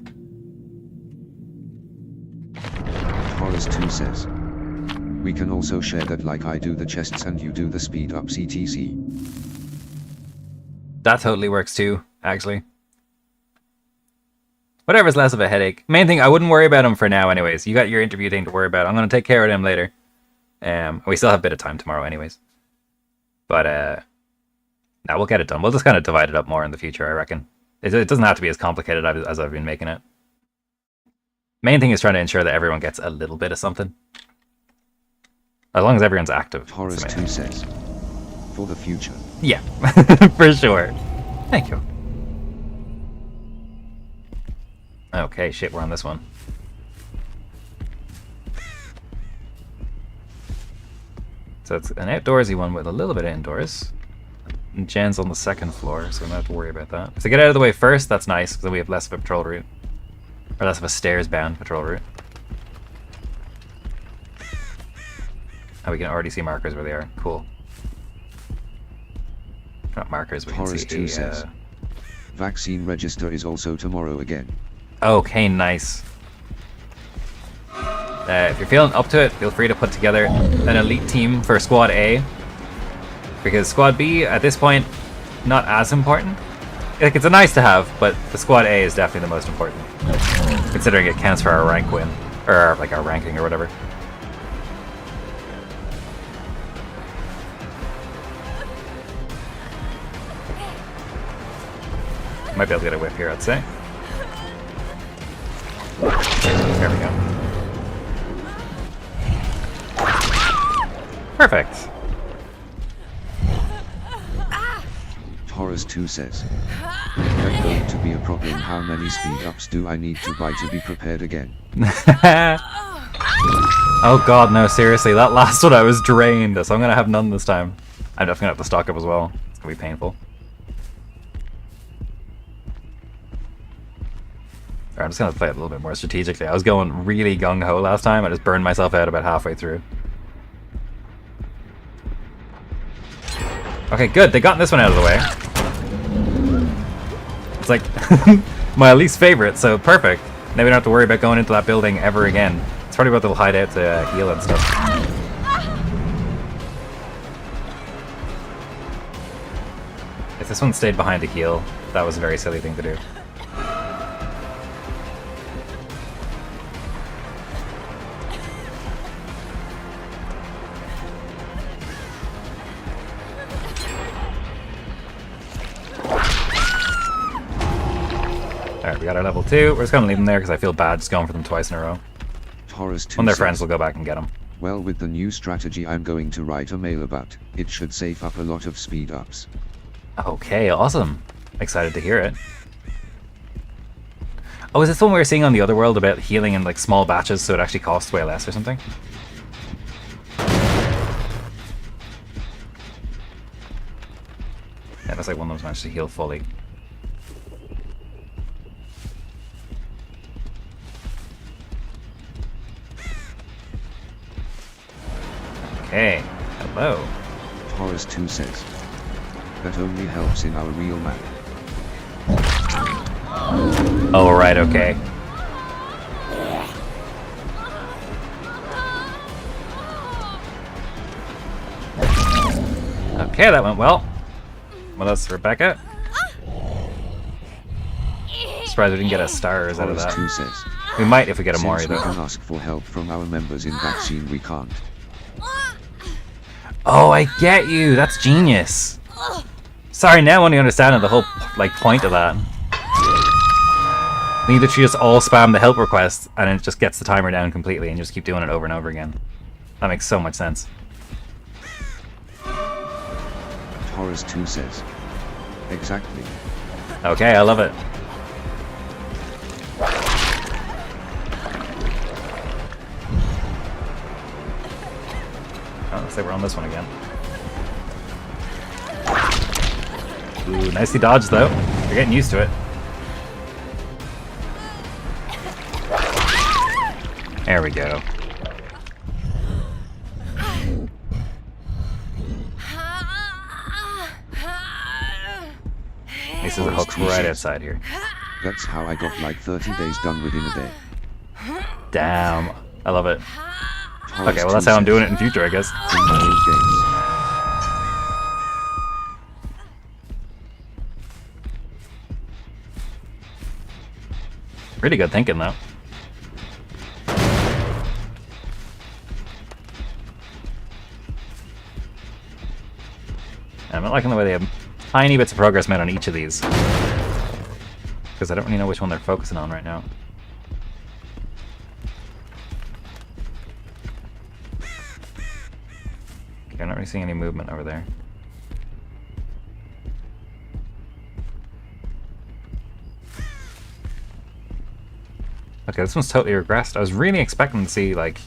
Horace 2 says, we can also share that, like I do the chests and you do the speed ups etc. That totally works too, actually. Whatever's less of a headache. Main thing, I wouldn't worry about him for now anyways. You got your interview thing to worry about. I'm going to take care of him later. We still have a bit of time tomorrow anyways. But, now we'll get it done. We'll just kind of divide it up more in the future, I reckon. It doesn't have to be as complicated as I've been making it. Main thing is trying to ensure that everyone gets a little bit of something. As long as everyone's active. Horace 2 says, for the future. Yeah, for sure. Thank you. Okay, shit, we're on this one. So it's an outdoorsy one with a little bit of indoors. And Jen's on the 2nd floor, so we don't have to worry about that. If they get out of the way first, that's nice, because then we have less of a patrol route. Or less of a stairs-bound patrol route. Oh, we can already see markers where they are. Cool. Not markers, we can Horace see 2 says, vaccine register is also tomorrow again. Okay, nice. If you're feeling up to it, feel free to put together an elite team for Squad A. Because Squad B, at this point, not as important. Like, it's a nice to have, but the Squad A is definitely the most important. Considering it counts for our rank win. Or, like, our ranking or whatever. Might be able to get a whip here, I'd say. There we go. Perfect. Horace 2 says, there's going to be a problem. How many speed ups do I need to buy to be prepared again? Oh god, no, seriously, that last one I was drained, so I'm gonna have none this time. I'm definitely gonna have to stock up as well. It's gonna be painful. I'm just gonna play it a little bit more strategically. I was going really gung-ho last time. I just burned myself out about halfway through. Okay, good. They got this one out of the way. It's like my least favorite, so perfect. Now we don't have to worry about going into that building ever again. It's probably about they'll hide out to heal and stuff. If this one stayed behind to heal, that was a very silly thing to do. Alright, we got our level 2. We're just gonna leave them there because I feel bad just going for them twice in a row. Horace 2 When they're says, friends, we'll go back and get them. well, with the new strategy I'm going to write a mail about. It should save up a lot of speed ups. Okay, awesome. Excited to hear it. Oh, is this the one we were seeing on the other world about healing in like small batches so it actually costs way less or something? Yeah, that's like one of those managed to heal fully. Okay, hello. Horace 2 says, that only helps in our real map. Oh, right, okay. Okay, that went well. What else, Rebecca? Surprised we didn't get a stars out of Horace 2 that. says, We might if we get a Mori, since we though. can ask for help from our members in vaccine, we can't. Oh, I get you. That's genius. Sorry, now I'm only understanding the whole like point of that. Neither she just all spam the help request and it just gets the timer down completely and just keep doing it over and over again. That makes so much sense. Horace 2 says, exactly. Okay, I love it. Oh, looks like we're on this one again. Ooh, nicely dodged though. You're getting used to it. There we go. This is a hook right outside here. That's how I got like 30 days done within a day. Damn. I love it. Horace Okay, well that's 2 how I'm says, doing it in future, I guess. in my old games. Really good thinking though. I'm not liking the way they have tiny bits of progress made on each of these. Because I don't really know which one they're focusing on right now. Okay, I'm not really seeing any movement over there. Okay, this one's totally regressed. I was really expecting to see, like,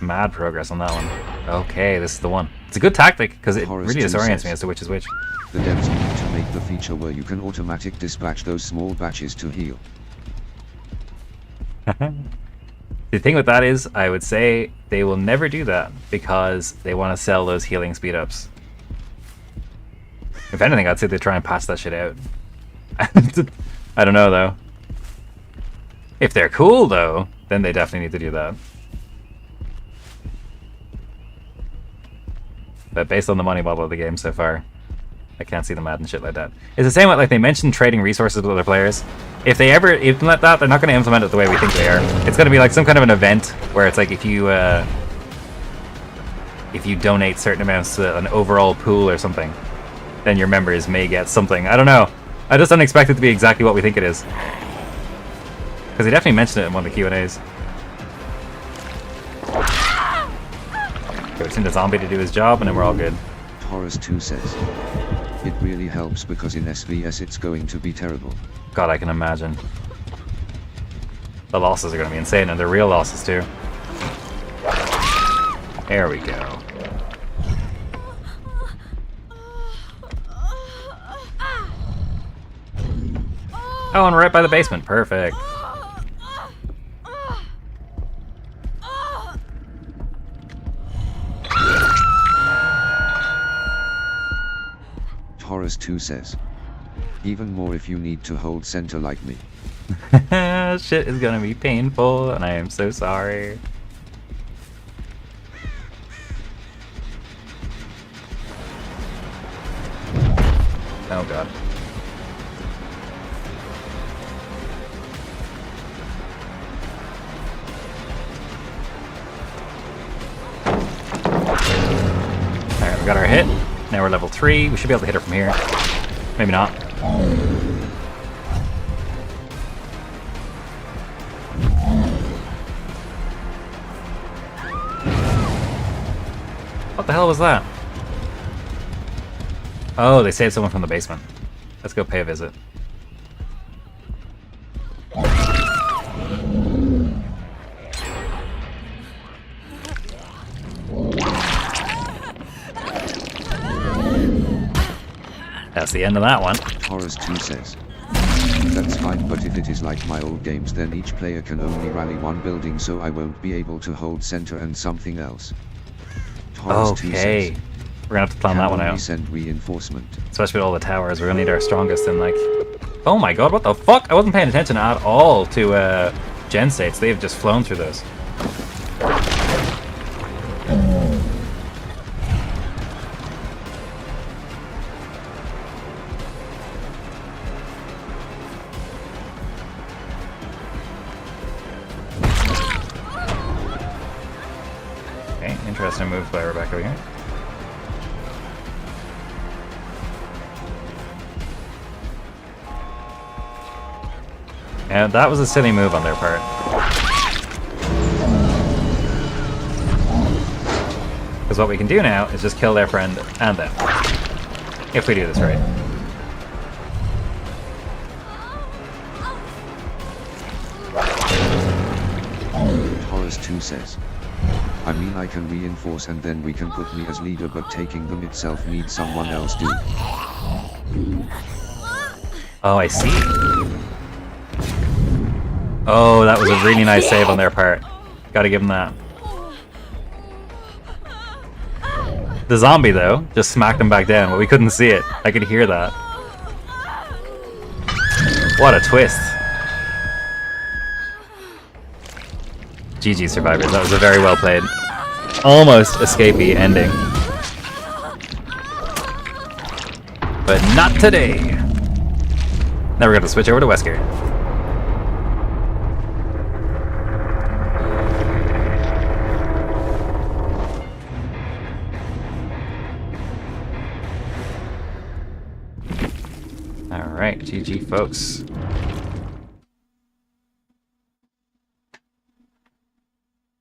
mad progress on that one. Okay, this is the one. It's a good tactic, because it Horace really 2 disorients says, me as to which is which. the devs need to make the feature where you can automatic dispatch those small batches to heal. The thing with that is, I would say they will never do that because they want to sell those healing speed ups. If anything, I'd say they try and patch that shit out. I don't know though. If they're cool though, then they definitely need to do that. But based on the money model of the game so far, I can't see them adding shit like that. It's the same with, like, they mentioned trading resources with other players. If they ever implement that, they're not going to implement it the way we think they are. It's going to be like some kind of an event where it's like if you donate certain amounts to an overall pool or something, then your members may get something. I don't know. I just don't expect it to be exactly what we think it is. Because they definitely mentioned it in one of the Q&As. Go send a zombie to do his job and then we're all good. Horus 2 says, it really helps because in SVS it's going to be terrible. God, I can imagine. The losses are going to be insane, and they're real losses too. There we go. Oh, and we're right by the basement. Perfect. Horus 2 says, even more if you need to hold center like me. Shit is gonna be painful, and I am so sorry. Oh god. Alright, we got our hit. Now we're level 3. We should be able to hit her from here. Maybe not. What the hell was that? Oh, they saved someone from the basement. Let's go pay a visit. That's the end of that one. Horus 2 says, that's fine, but if it is like my old games then each player can only rally one building, so I won't be able to hold center and something else. Horus 2 Okay. says, We're gonna have to plan that one out. send reinforcement. Especially with all the towers, we're gonna need our strongest in, like... Oh my god, what the fuck? I wasn't paying attention at all to gen states. They've just flown through those. Okay, interesting move by Rebecca here. And that was a silly move on their part. Because what we can do now is just kill their friend and them. If we do this right. Horus 2 says, I mean I can reinforce and then we can put me as leader, but taking them itself needs someone else do. Oh, I see. Oh, that was a really nice save on their part. Gotta give them that. The zombie, though, just smacked him back down, but we couldn't see it. I could hear that. What a twist. GG, survivors. That was a very well played. Almost escapee ending. But not today. Now we're going to switch over to Wesker. Alright, GG folks.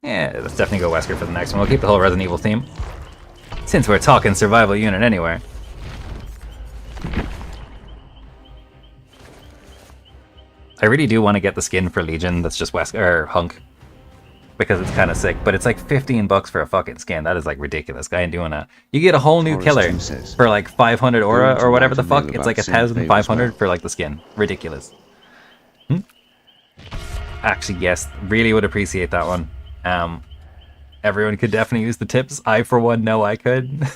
Yeah, let's definitely go Wesker for the next one. We'll keep the whole Resident Evil theme. Since we're talking survival unit anyway. I really do want to get the skin for Legion that's just Wesker, or Hunk. Because it's kind of sick, but it's like 15 bucks for a fucking skin. That is like ridiculous. I ain't doing that. You get a whole new killer for like 500 aura or whatever the fuck. It's like 1,500 for like the skin. Ridiculous. Actually, yes, really would appreciate that one. Everyone could definitely use the tips. I, for one, know I could.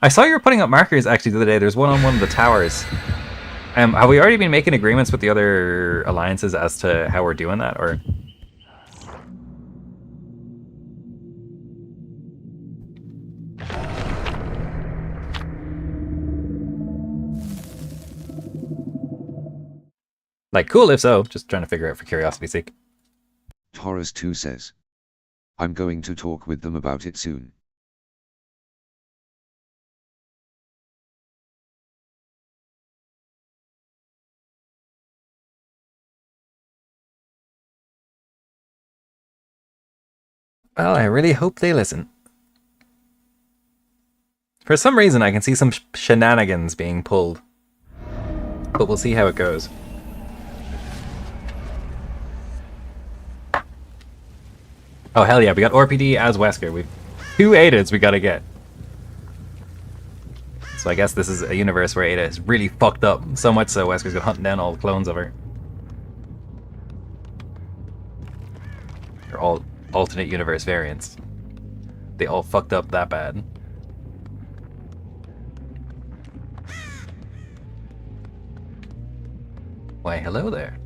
I saw you were putting up markers actually the other day. There's one on one of the towers. Have we already been making agreements with the other alliances as to how we're doing that, or? Like, cool if so. Just trying to figure out for curiosity's sake. Taurus 2 says, I'm going to talk with them about it soon. Well, I really hope they listen. For some reason, I can see some shenanigans being pulled. But we'll see how it goes. Oh, hell yeah, we got RPD as Wesker. We've 2 Adas we gotta get. So I guess this is a universe where Ada is really fucked up. So much so Wesker's gonna hunt down all the clones of her. Or all alternate universe variants. They all fucked up that bad. Why, hello there.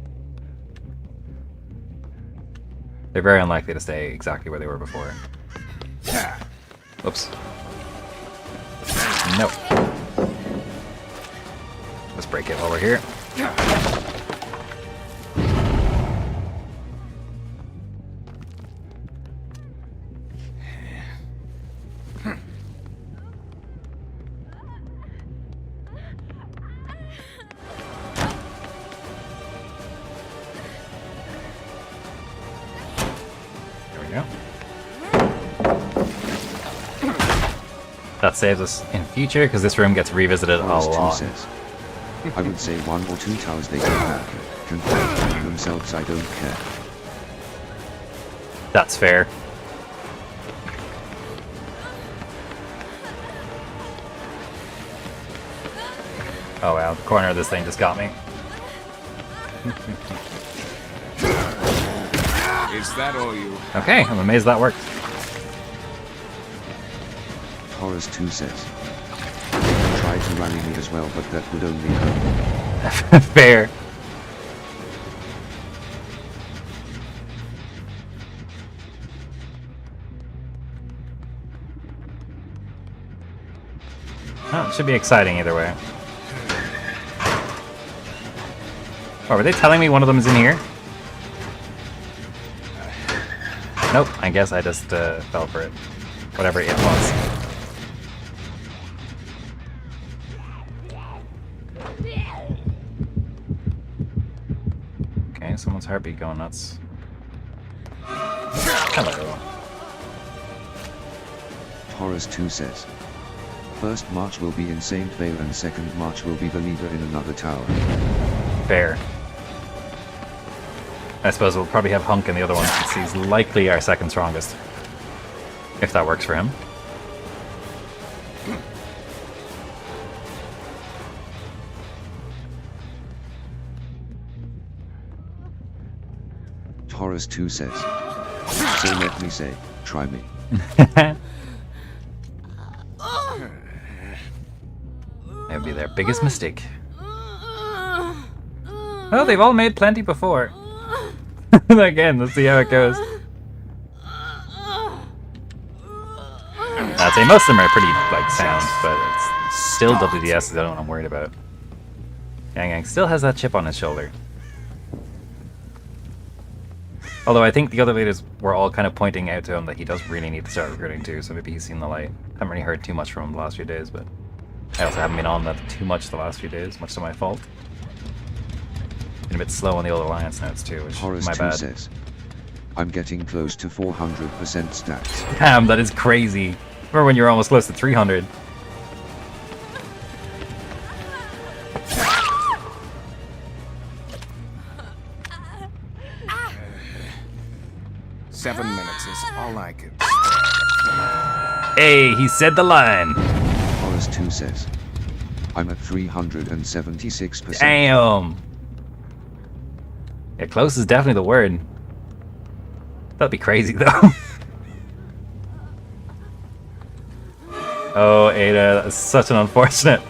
They're very unlikely to stay exactly where they were before. Oops. Nope. Let's break it while we're here. That saves us in future, because this room gets revisited a lot. Says, I would say 1 or 2 towers they can fight themselves, I don't care. That's fair. Oh wow, the corner of this thing just got me. Is that all you? Okay, I'm amazed that worked. Taurus 2 says, they can try to rally me as well, but that would only hurt. Fair. Oh, it should be exciting either way. Oh, were they telling me one of them is in here? Nope, I guess I just fell for it. Whatever it was. Okay, someone's heartbeat going nuts. Hello. Taurus 2 says, first march will be in Saint Vale and second march will be Believer in another tower. Fair. I suppose we'll probably have Hunk in the other one since he's likely our second strongest. If that works for him. Taurus 2 says, so let me say, try me. That would be their biggest mistake. Oh, they've all made plenty before. Again, let's see how it goes. I'd say most of them are pretty, like, sound, but it's still WDS is the only one I'm worried about. Yang Yang still has that chip on his shoulder. Although I think the other leaders were all kind of pointing out to him that he does really need to start recruiting too, so maybe he's seen the light. Haven't really heard too much from him the last few days, but I also haven't been on that too much the last few days, much to my fault. Been a bit slow on the old alliance notes too, which Taurus is my 2 bad. says, I'm getting close to 400% stats. Damn, that is crazy. Remember when you were almost close to 300? Seven minutes is all I could. Hey, he said the line. Taurus 2 says, I'm at 376%. Damn. Yeah, close is definitely the word. That'd be crazy though. Oh, Ada, that's such an unfortunate.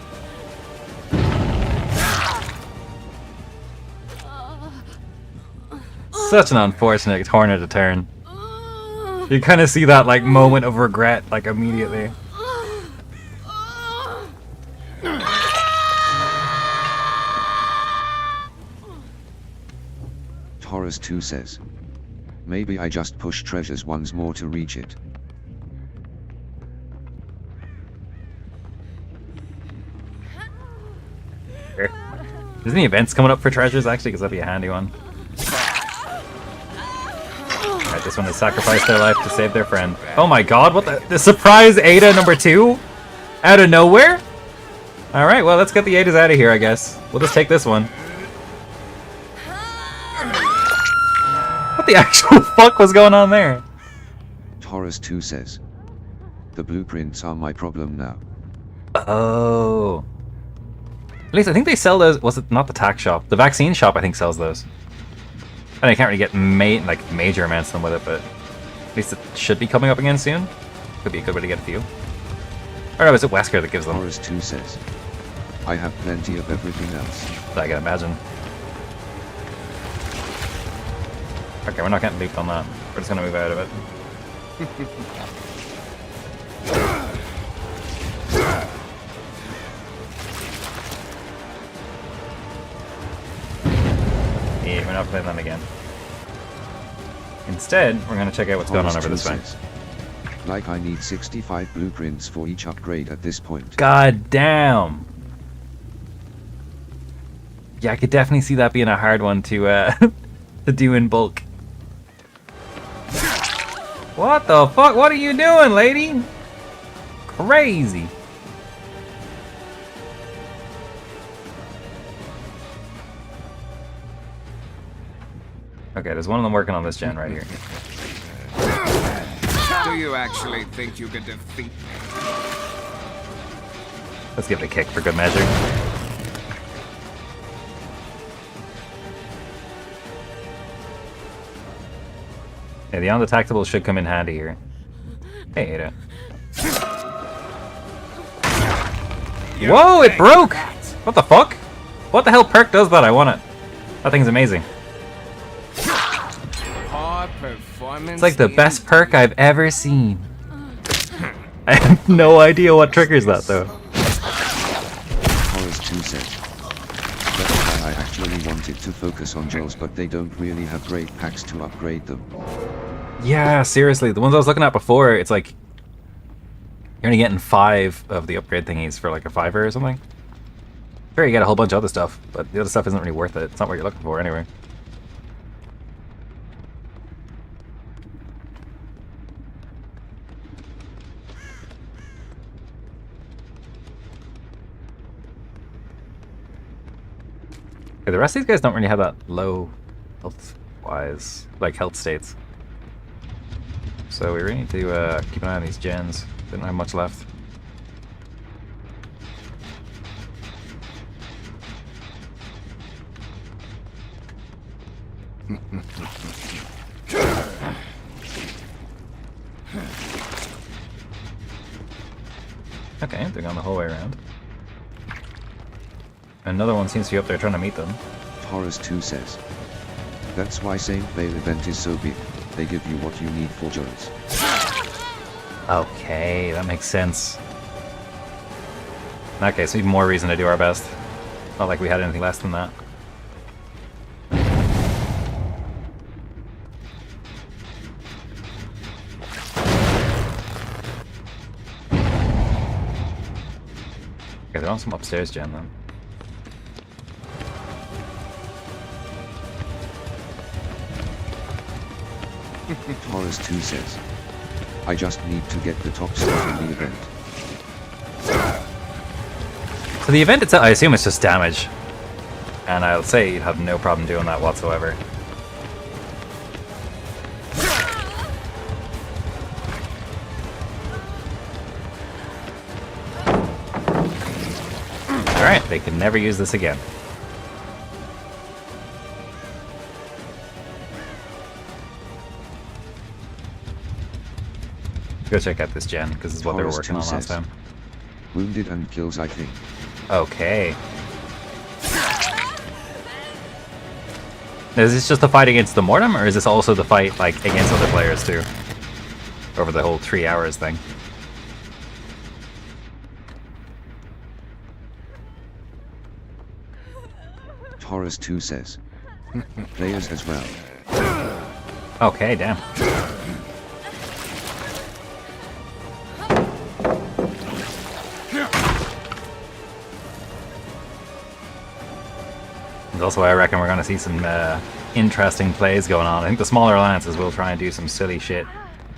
Such an unfortunate corner to turn. You kind of see that like moment of regret like immediately. Taurus 2 says, maybe I just push treasures once more to reach it. Sure. There's any events coming up for treasures actually, because that'd be a handy one. Alright, this one has sacrificed their life to save their friend. Oh my god, what the surprise Ada number 2? Out of nowhere? Alright, well let's get the Adas out of here, I guess. We'll just take this one. What the actual fuck was going on there? Taurus 2 says, the blueprints are my problem now. Oh. At least I think they sell those. Was it not the tax shop? The vaccine shop I think sells those. And I can't really get major amounts of them with it, but at least it should be coming up again soon. Could be a good way to get a few. Or no, is it Wesker that gives them? Taurus 2 says, I have plenty of everything else. I can imagine. Okay, we're not getting looped on that. We're just gonna move out of it. Yeah, we're not playing them again. Instead, we're gonna check out what's going on over this way. Like I need 65 blueprints for each upgrade at this point. God damn! Yeah, I could definitely see that being a hard one to to do in bulk. What the fuck? What are you doing, lady? Crazy. Okay, there's one of them working on this gen right here. Do you actually think you can defeat me? Let's give it a kick for good measure. Yeah, the undetectable should come in handy here. Hey, Ada. Whoa, it broke! What the fuck? What the hell perk does that? I want it. That thing's amazing. High performance. It's like the best perk I've ever seen. I have no idea what triggers that though. Taurus 2 said, that's why I actually wanted to focus on gels, but they don't really have great packs to upgrade them. Yeah, seriously, the ones I was looking at before, it's like you're only getting 5 of the upgrade thingies for like a $5 or something. Sure, you get a whole bunch of other stuff, but the other stuff isn't really worth it. It's not what you're looking for anyway. Okay, the rest of these guys don't really have that low health-wise, like health states. So we really need to keep an eye on these gens. They don't have much left. Okay, they're going the whole way around. Another one seems to be up there trying to meet them. Taurus 2 says, that's why Saint Veil event is so big. They give you what you need for gels. Okay, that makes sense. In that case, even more reason to do our best. Not like we had anything less than that. Okay, they're on some upstairs gen then. Taurus 2 says, I just need to get the top spot in the event. So the event itself, I assume it's just damage. And I'll say you'd have no problem doing that whatsoever. Alright, they can never use this again. Go check out this gen, because this is what they were Taurus working 2 on last says, time. Wounded and kills, I think. Okay. Is this just the fight against the Mortem, or is this also the fight like against other players too? Over the whole 3 hours thing. Taurus 2 says, players as well. Okay, damn. And also, I reckon we're going to see some interesting plays going on. I think the smaller alliances will try and do some silly shit.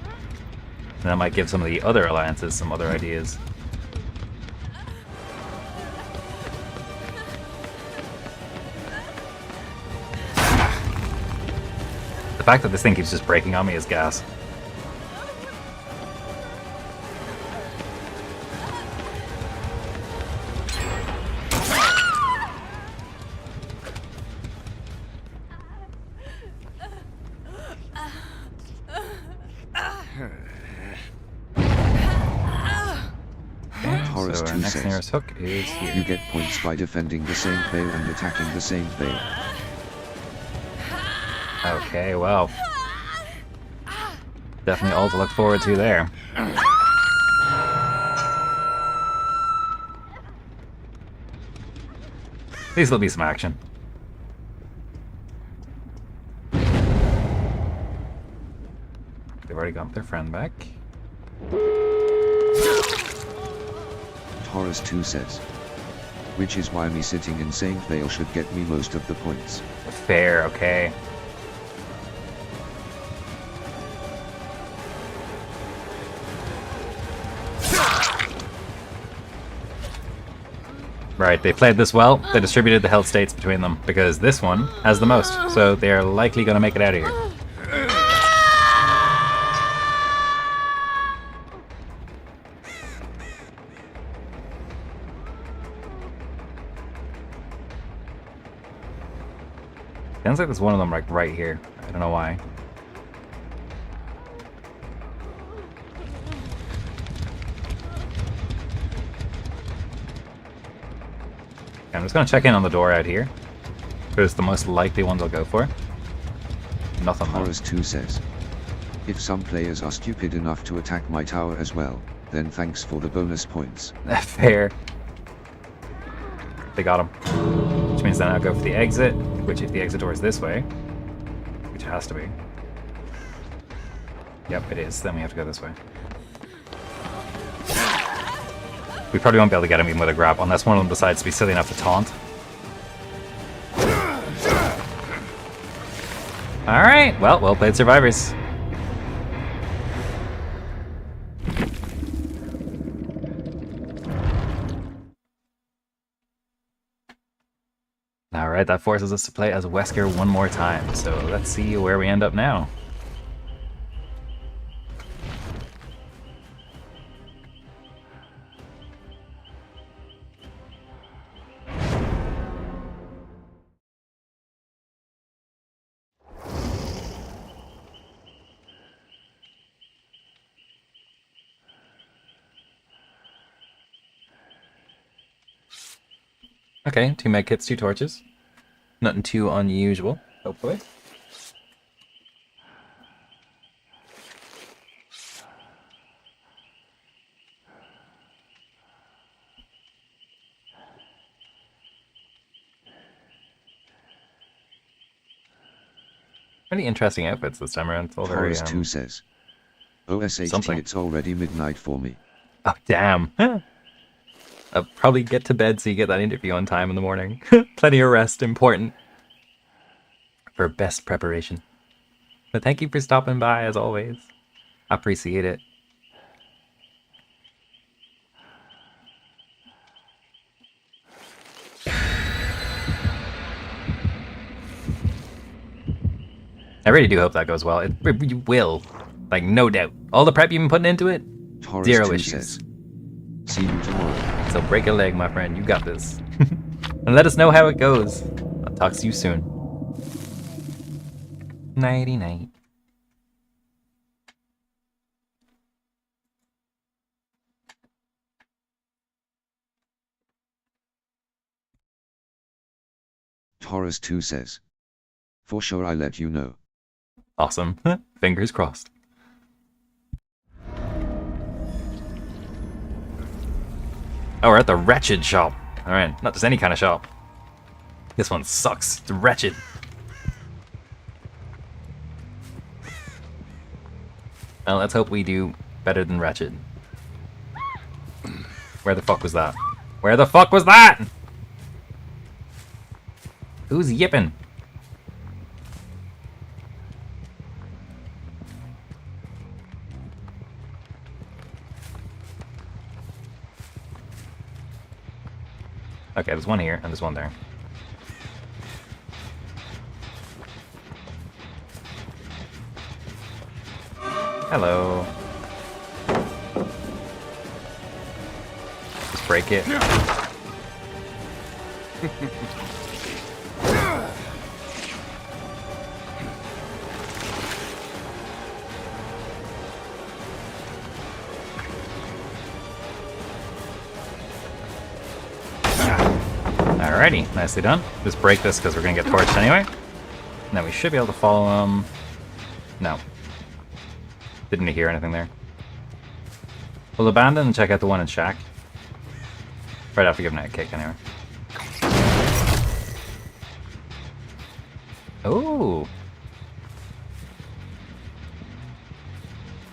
And that might give some of the other alliances some other ideas. The fact that this thing keeps just breaking on me is gas. Taurus So our 2 next says, nearest hook is here. you get points by defending the same player and attacking the same player. Okay, well. Definitely all to look forward to there. At least there'll be some action. They've already got their friend back. Taurus 2 says, which is why me sitting in Saint Vale should get me most of the points. Fair, okay. Right, they played this well. They distributed the health states between them because this one has the most, so they're likely going to make it out of here. Sounds like there's one of them like right here. I don't know why. I'm just gonna check in on the door out here. It's the most likely one they'll go for. Nothing. Taurus 2 says, if some players are stupid enough to attack my tower as well, then thanks for the bonus points. Fair. They got him. Which means then I'll go for the exit, which if the exit door is this way, which it has to be. Yep, it is. Then we have to go this way. We probably won't be able to get him even with a grab, unless one of them decides to be silly enough to taunt. Alright, well played, survivors. Alright, that forces us to play as Wesker one more time, so let's see where we end up now. Okay, 2 med kits, 2 torches. Nothing too unusual, hopefully. Pretty interesting outfits this time around. It's all very, Taurus 2 says, OSHT, something. it's already midnight for me. Oh, damn. I'll probably get to bed so you get that interview on time in the morning. Plenty of rest, important. For best preparation. But thank you for stopping by, as always. I appreciate it. I really do hope that goes well. It will. Like, no doubt. All the prep you've been putting into it, Taurus 0 2 issues. says, see you tomorrow. So break a leg, my friend. You got this. And let us know how it goes. I'll talk to you soon. Nighty night. Horace 2 says. For sure I let you know. Awesome. Fingers crossed. Oh, we're at the wretched shop. Alright, not just any kind of shop. This one sucks. It's wretched. Well, let's hope we do better than wretched. Where the fuck was that? Where the fuck was that? Who's yipping? Okay, there's one here and there's one there. Hello. Just break it. Alrighty, nicely done. Just break this because we're gonna get torched anyway. And then we should be able to follow him. No. Didn't hear anything there. We'll abandon and check out the one in Shack. Right after giving it a kick anyway. Oh.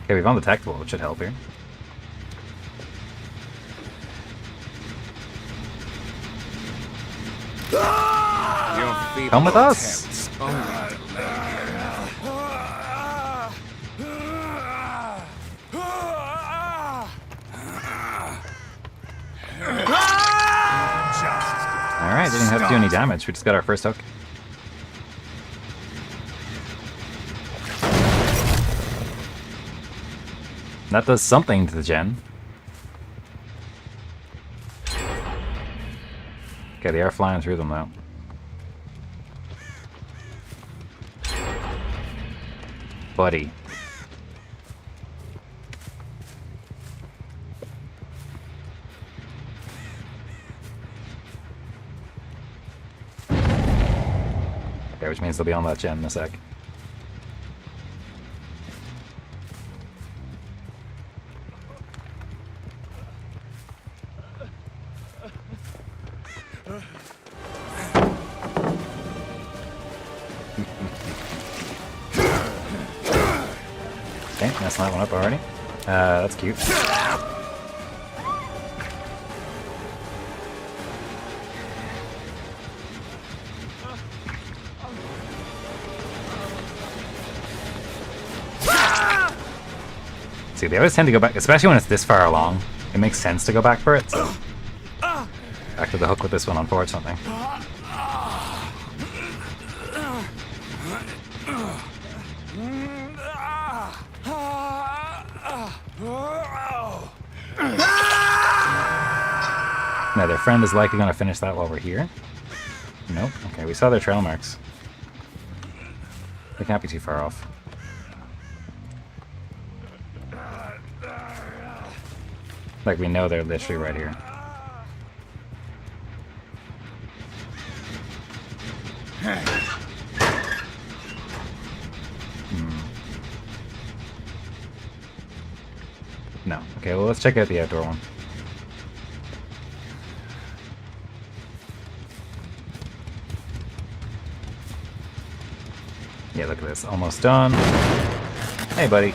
Okay, we've undetectable, which should help here. Come with us! Alright, didn't have to do any damage, we just got our first hook. That does something to the gen. Okay, they are flying through them though. Buddy. Okay, which means they'll be on that gen in a sec. Okay, that's that one up already. That's cute. See, they always tend to go back, especially when it's this far along. It makes sense to go back for it, so... Back to the hook with this one, unfortunately. Now, their friend is likely going to finish that while we're here. Nope. Okay, we saw their trail marks. They can't be too far off. Like, we know they're literally right here. No. Okay, well, let's check out the outdoor one. Yeah, look at this. Almost done. Hey, buddy.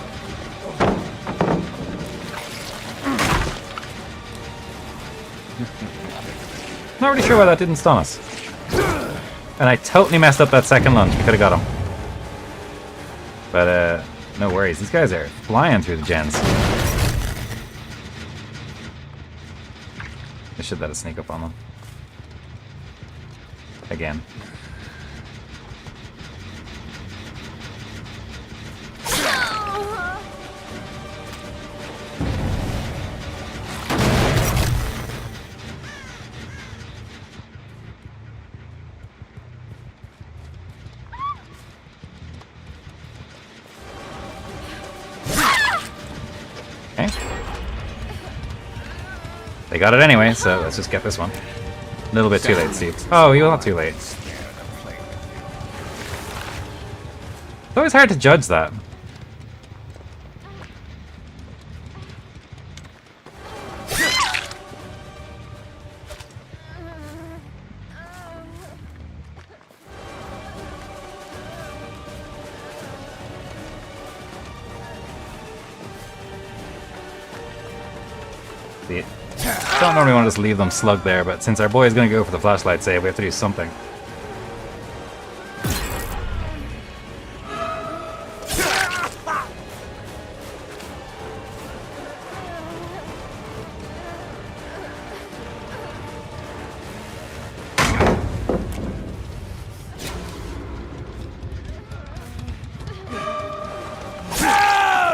Not really sure why that didn't stun us. And I totally messed up that second lunge. We could have got him. But, no worries. These guys are flying through the gens. I should let it sneak up on them. Again. Okay. They got it anyway, so let's just get this one. A little bit too late, Steve. Oh, you're not too late. always hard to judge that. See, don't normally want to just leave them slug there, but since our boy is going to go for the flashlight save, we have to do something.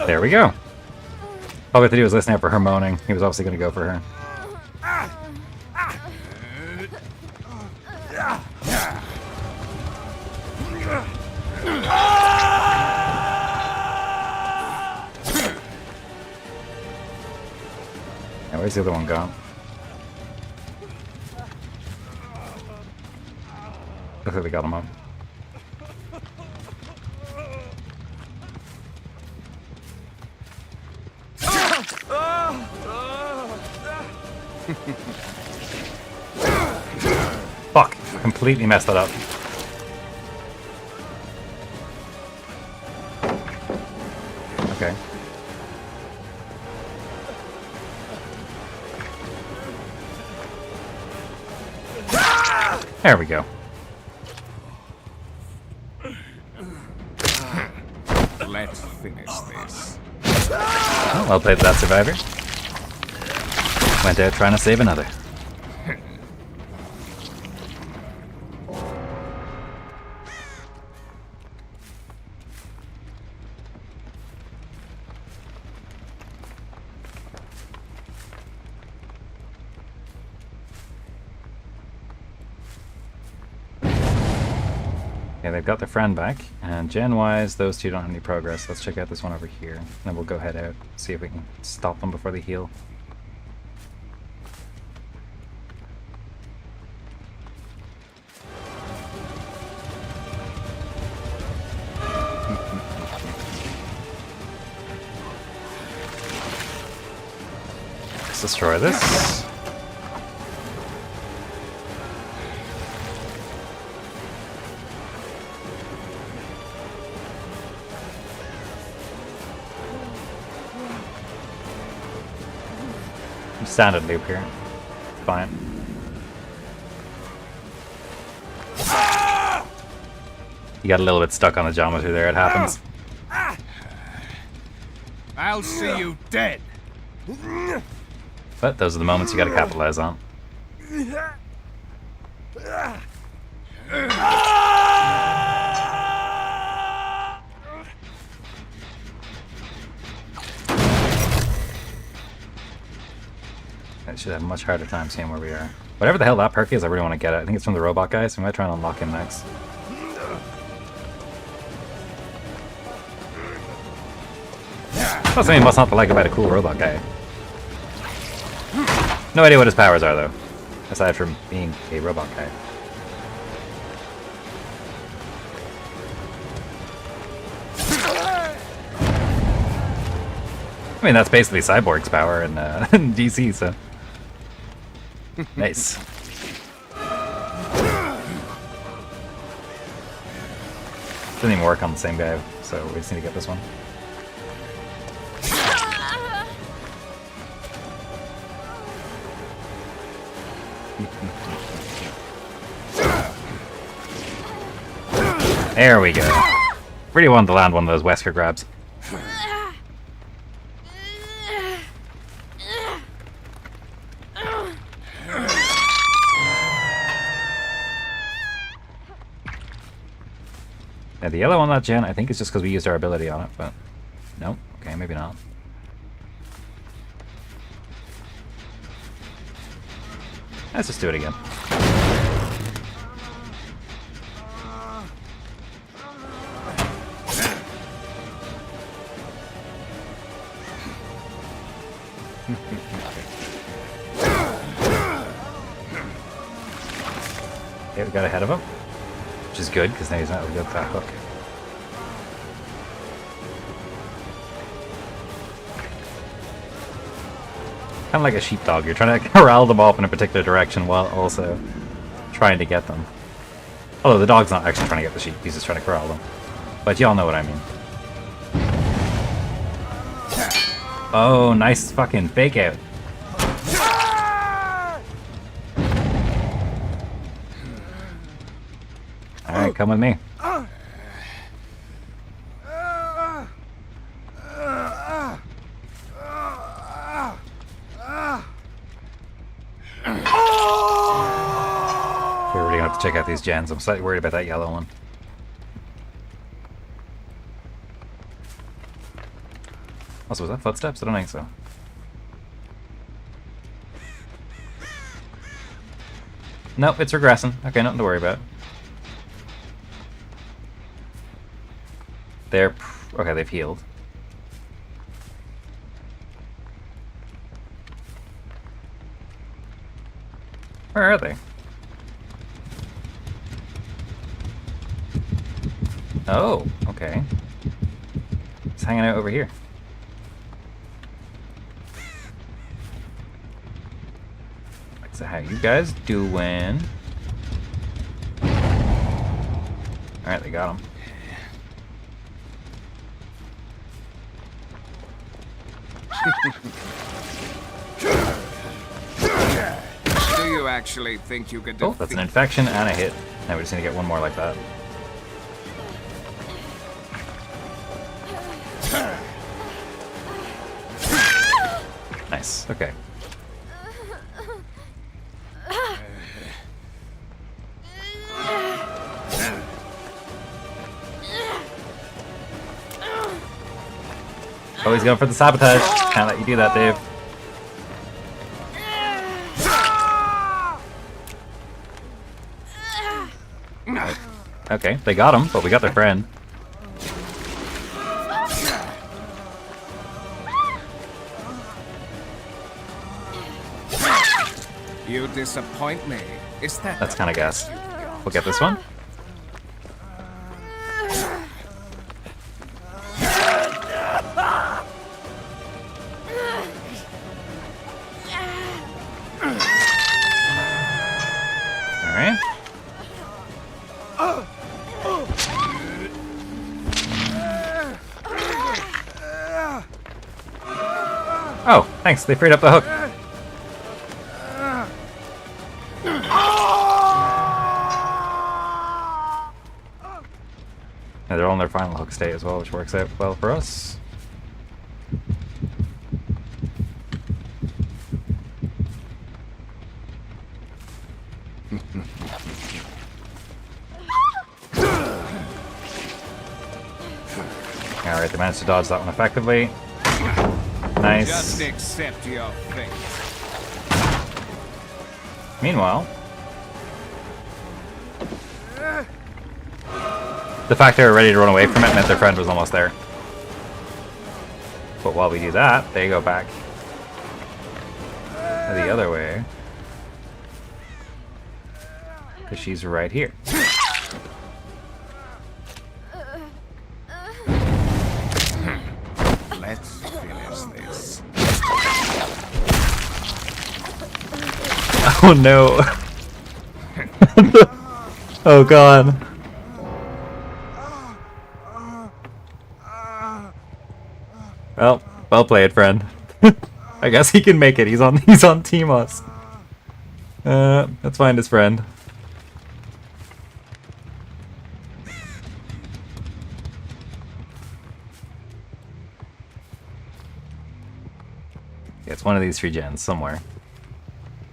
There we go. All we have to do is listen out for her moaning. He was obviously going to go for her. Now, where's the other one gone? Looks like they got him up. Fuck! Completely messed that up. Okay. There we go. Let's finish this. Oh, well played, that survivor. Went out trying to save another. Okay, they've got their friend back, and gen-wise, those two don't have any progress. Let's check out this one over here, and then we'll go head out, see if we can stop them before they heal. Let's destroy this. Standard loop here. Fine. You got a little bit stuck on the geometry there, it happens. I'll see you dead. But those are the moments you gotta capitalize on. I should have a much harder time seeing where we are. Whatever the hell that perk is, I really want to get it. I think it's from the robot guy, so we might try and unlock him next. That's something you must not like about a cool robot guy. No idea what his powers are, though. Aside from being a robot guy. I mean, that's basically Cyborg's power in DC, so... Nice. Didn't even work on the same guy, so we just need to get this one. There we go. Really wanted to land one of those Wesker grabs. Yeah, the yellow on that gen, I think it's just because we used our ability on it, but... Nope. Okay, maybe not. Let's just do it again. Okay, we got ahead of him. Which is good, because now he's not really good with that hook. Kind of like a sheepdog. You're trying to corral them off in a particular direction while also trying to get them. Although the dog's not actually trying to get the sheep, he's just trying to corral them. But y'all know what I mean. Oh, nice fucking fake out. Alright, come with me. We're really gonna have to check out these gens. I'm slightly worried about that yellow one. Also, was that footsteps? I don't think so. Nope, it's regressing. Okay, nothing to worry about. They're... okay, they've healed. Where are they? Oh, okay. It's hanging out over here. So how you guys doing? Alright, they got him. Do you actually think you could Oh, that's an infection and a hit. Now we just need to get one more like that. Nice, okay. Oh, he's going for the sabotage. Can't let you do that, Dave. Okay, they got him, but we got their friend. You disappoint me. Is that... That's kind of gas. We'll get this one. Alright. Oh, thanks. They freed up the hook. Yeah, they're all in their final hook state as well, which works out well for us. Alright, they managed to dodge that one effectively. Nice. Just accept your fate. Meanwhile, the fact they were ready to run away from it meant their friend was almost there. But while we do that, they go back the other way. Because she's right here. Let's finish this. Oh no. Oh god. Well played, friend. I guess he can make it. He's on Team Us. Let's find his friend. Yeah, it's one of these 3 gens somewhere.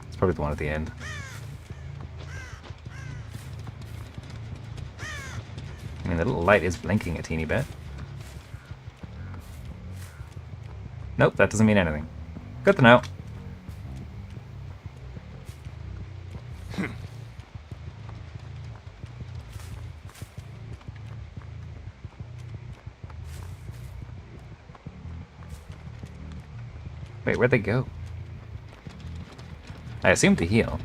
It's probably the one at the end. I mean, the little light is blinking a teeny bit. Nope, that doesn't mean anything. Good to know. Wait, where'd they go? I assume to heal.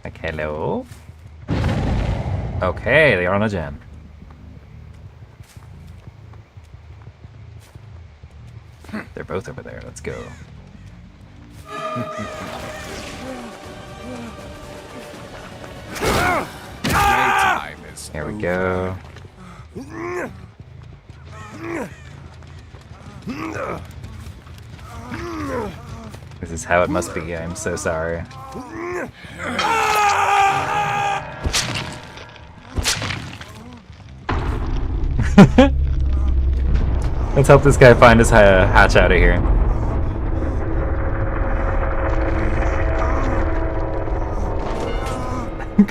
Like, hello? Okay, they are on a gen. They're both over there. Let's go. Playtime is Here we go. This is how it must be. I'm so sorry. Let's help this guy find his hatch out of here.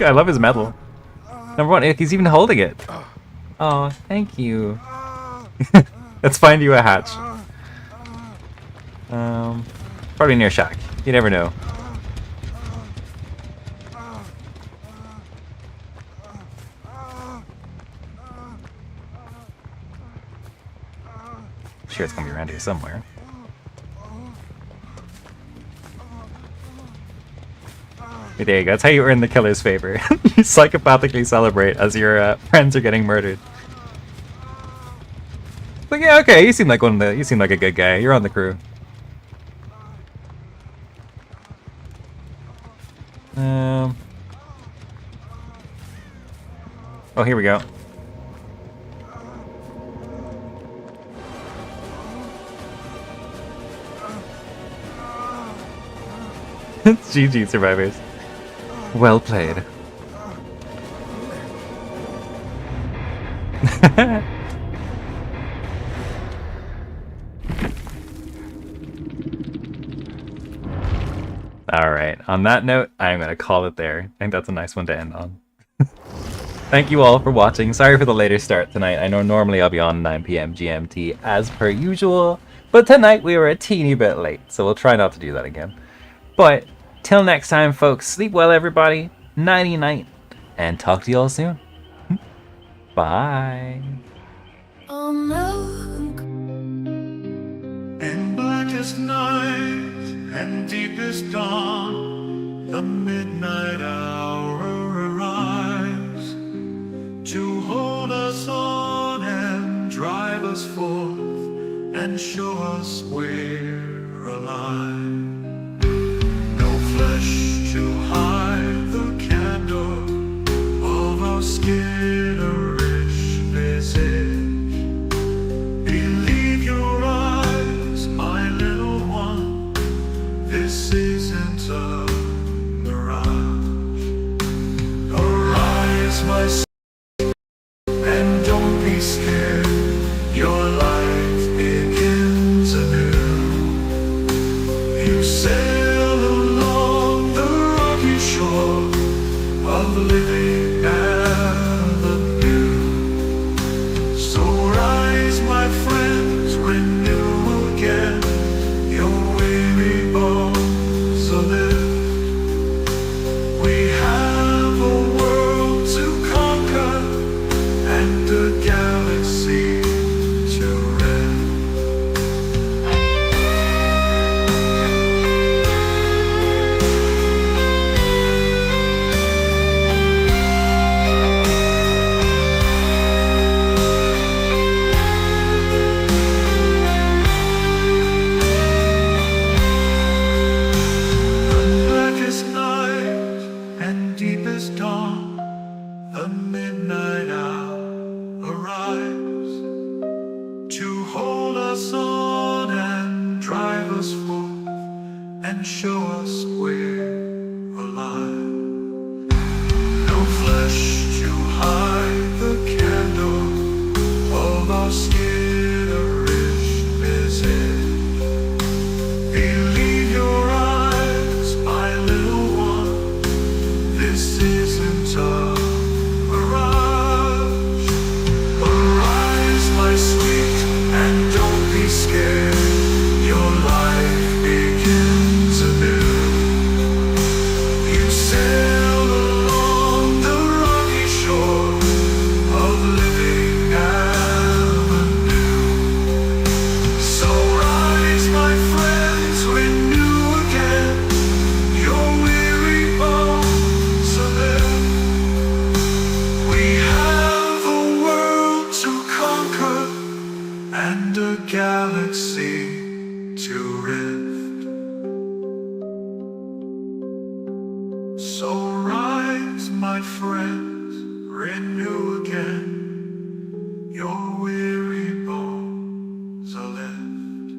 I love his medal. Number one, he's even holding it. Oh, thank you. Let's find you a hatch. Probably near Shack. You never know. Sure, it's gonna be around here somewhere. There you go. That's how you earn the killer's favor. You psychopathically celebrate as your friends are getting murdered. But yeah, okay. You seem like you seem like a good guy. You're on the crew. Oh, here we go. GG, survivors. Well played. Alright, on that note, I'm going to call it there. I think that's a nice one to end on. Thank you all for watching. Sorry for the later start tonight. I know normally I'll be on 9 p.m. GMT as per usual, but tonight we were a teeny bit late, so we'll try not to do that again. But till next time, folks, sleep well, everybody. Nighty night, and talk to you all soon. Bye. Oh no. In blackest night and deepest dawn, the midnight hour arrives to hold us on and drive us forth and show us we're alive. No flesh to hide the candor of our skitterish visage. Believe your eyes, my little one, this isn't a mirage. Arise, my son, and don't be scared. Your life begins anew. You sail along the rocky shore of living avenue. So rise, my friends, renew again your weary bones a lift. We have a world to conquer and a galaxy to rend. The blackest night and deepest dawn, the midnight hour arrives to hold us on and drive us forth and show us we're alive. No flesh to hide the candor of our skitterish visage. Believe your eyes, my little one, this isn't a mirage. Arise, my sweet, and don't be scared. Your life begins anew. You sail along the rocky shore of living avenue. So rise, my friends, renew again your weary bones a lift. my friends, renew again your weary bones are left.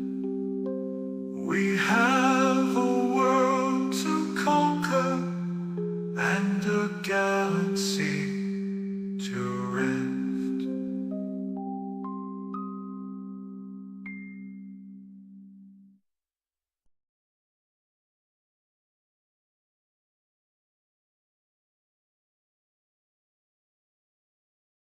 We have a world to conquer and a galaxy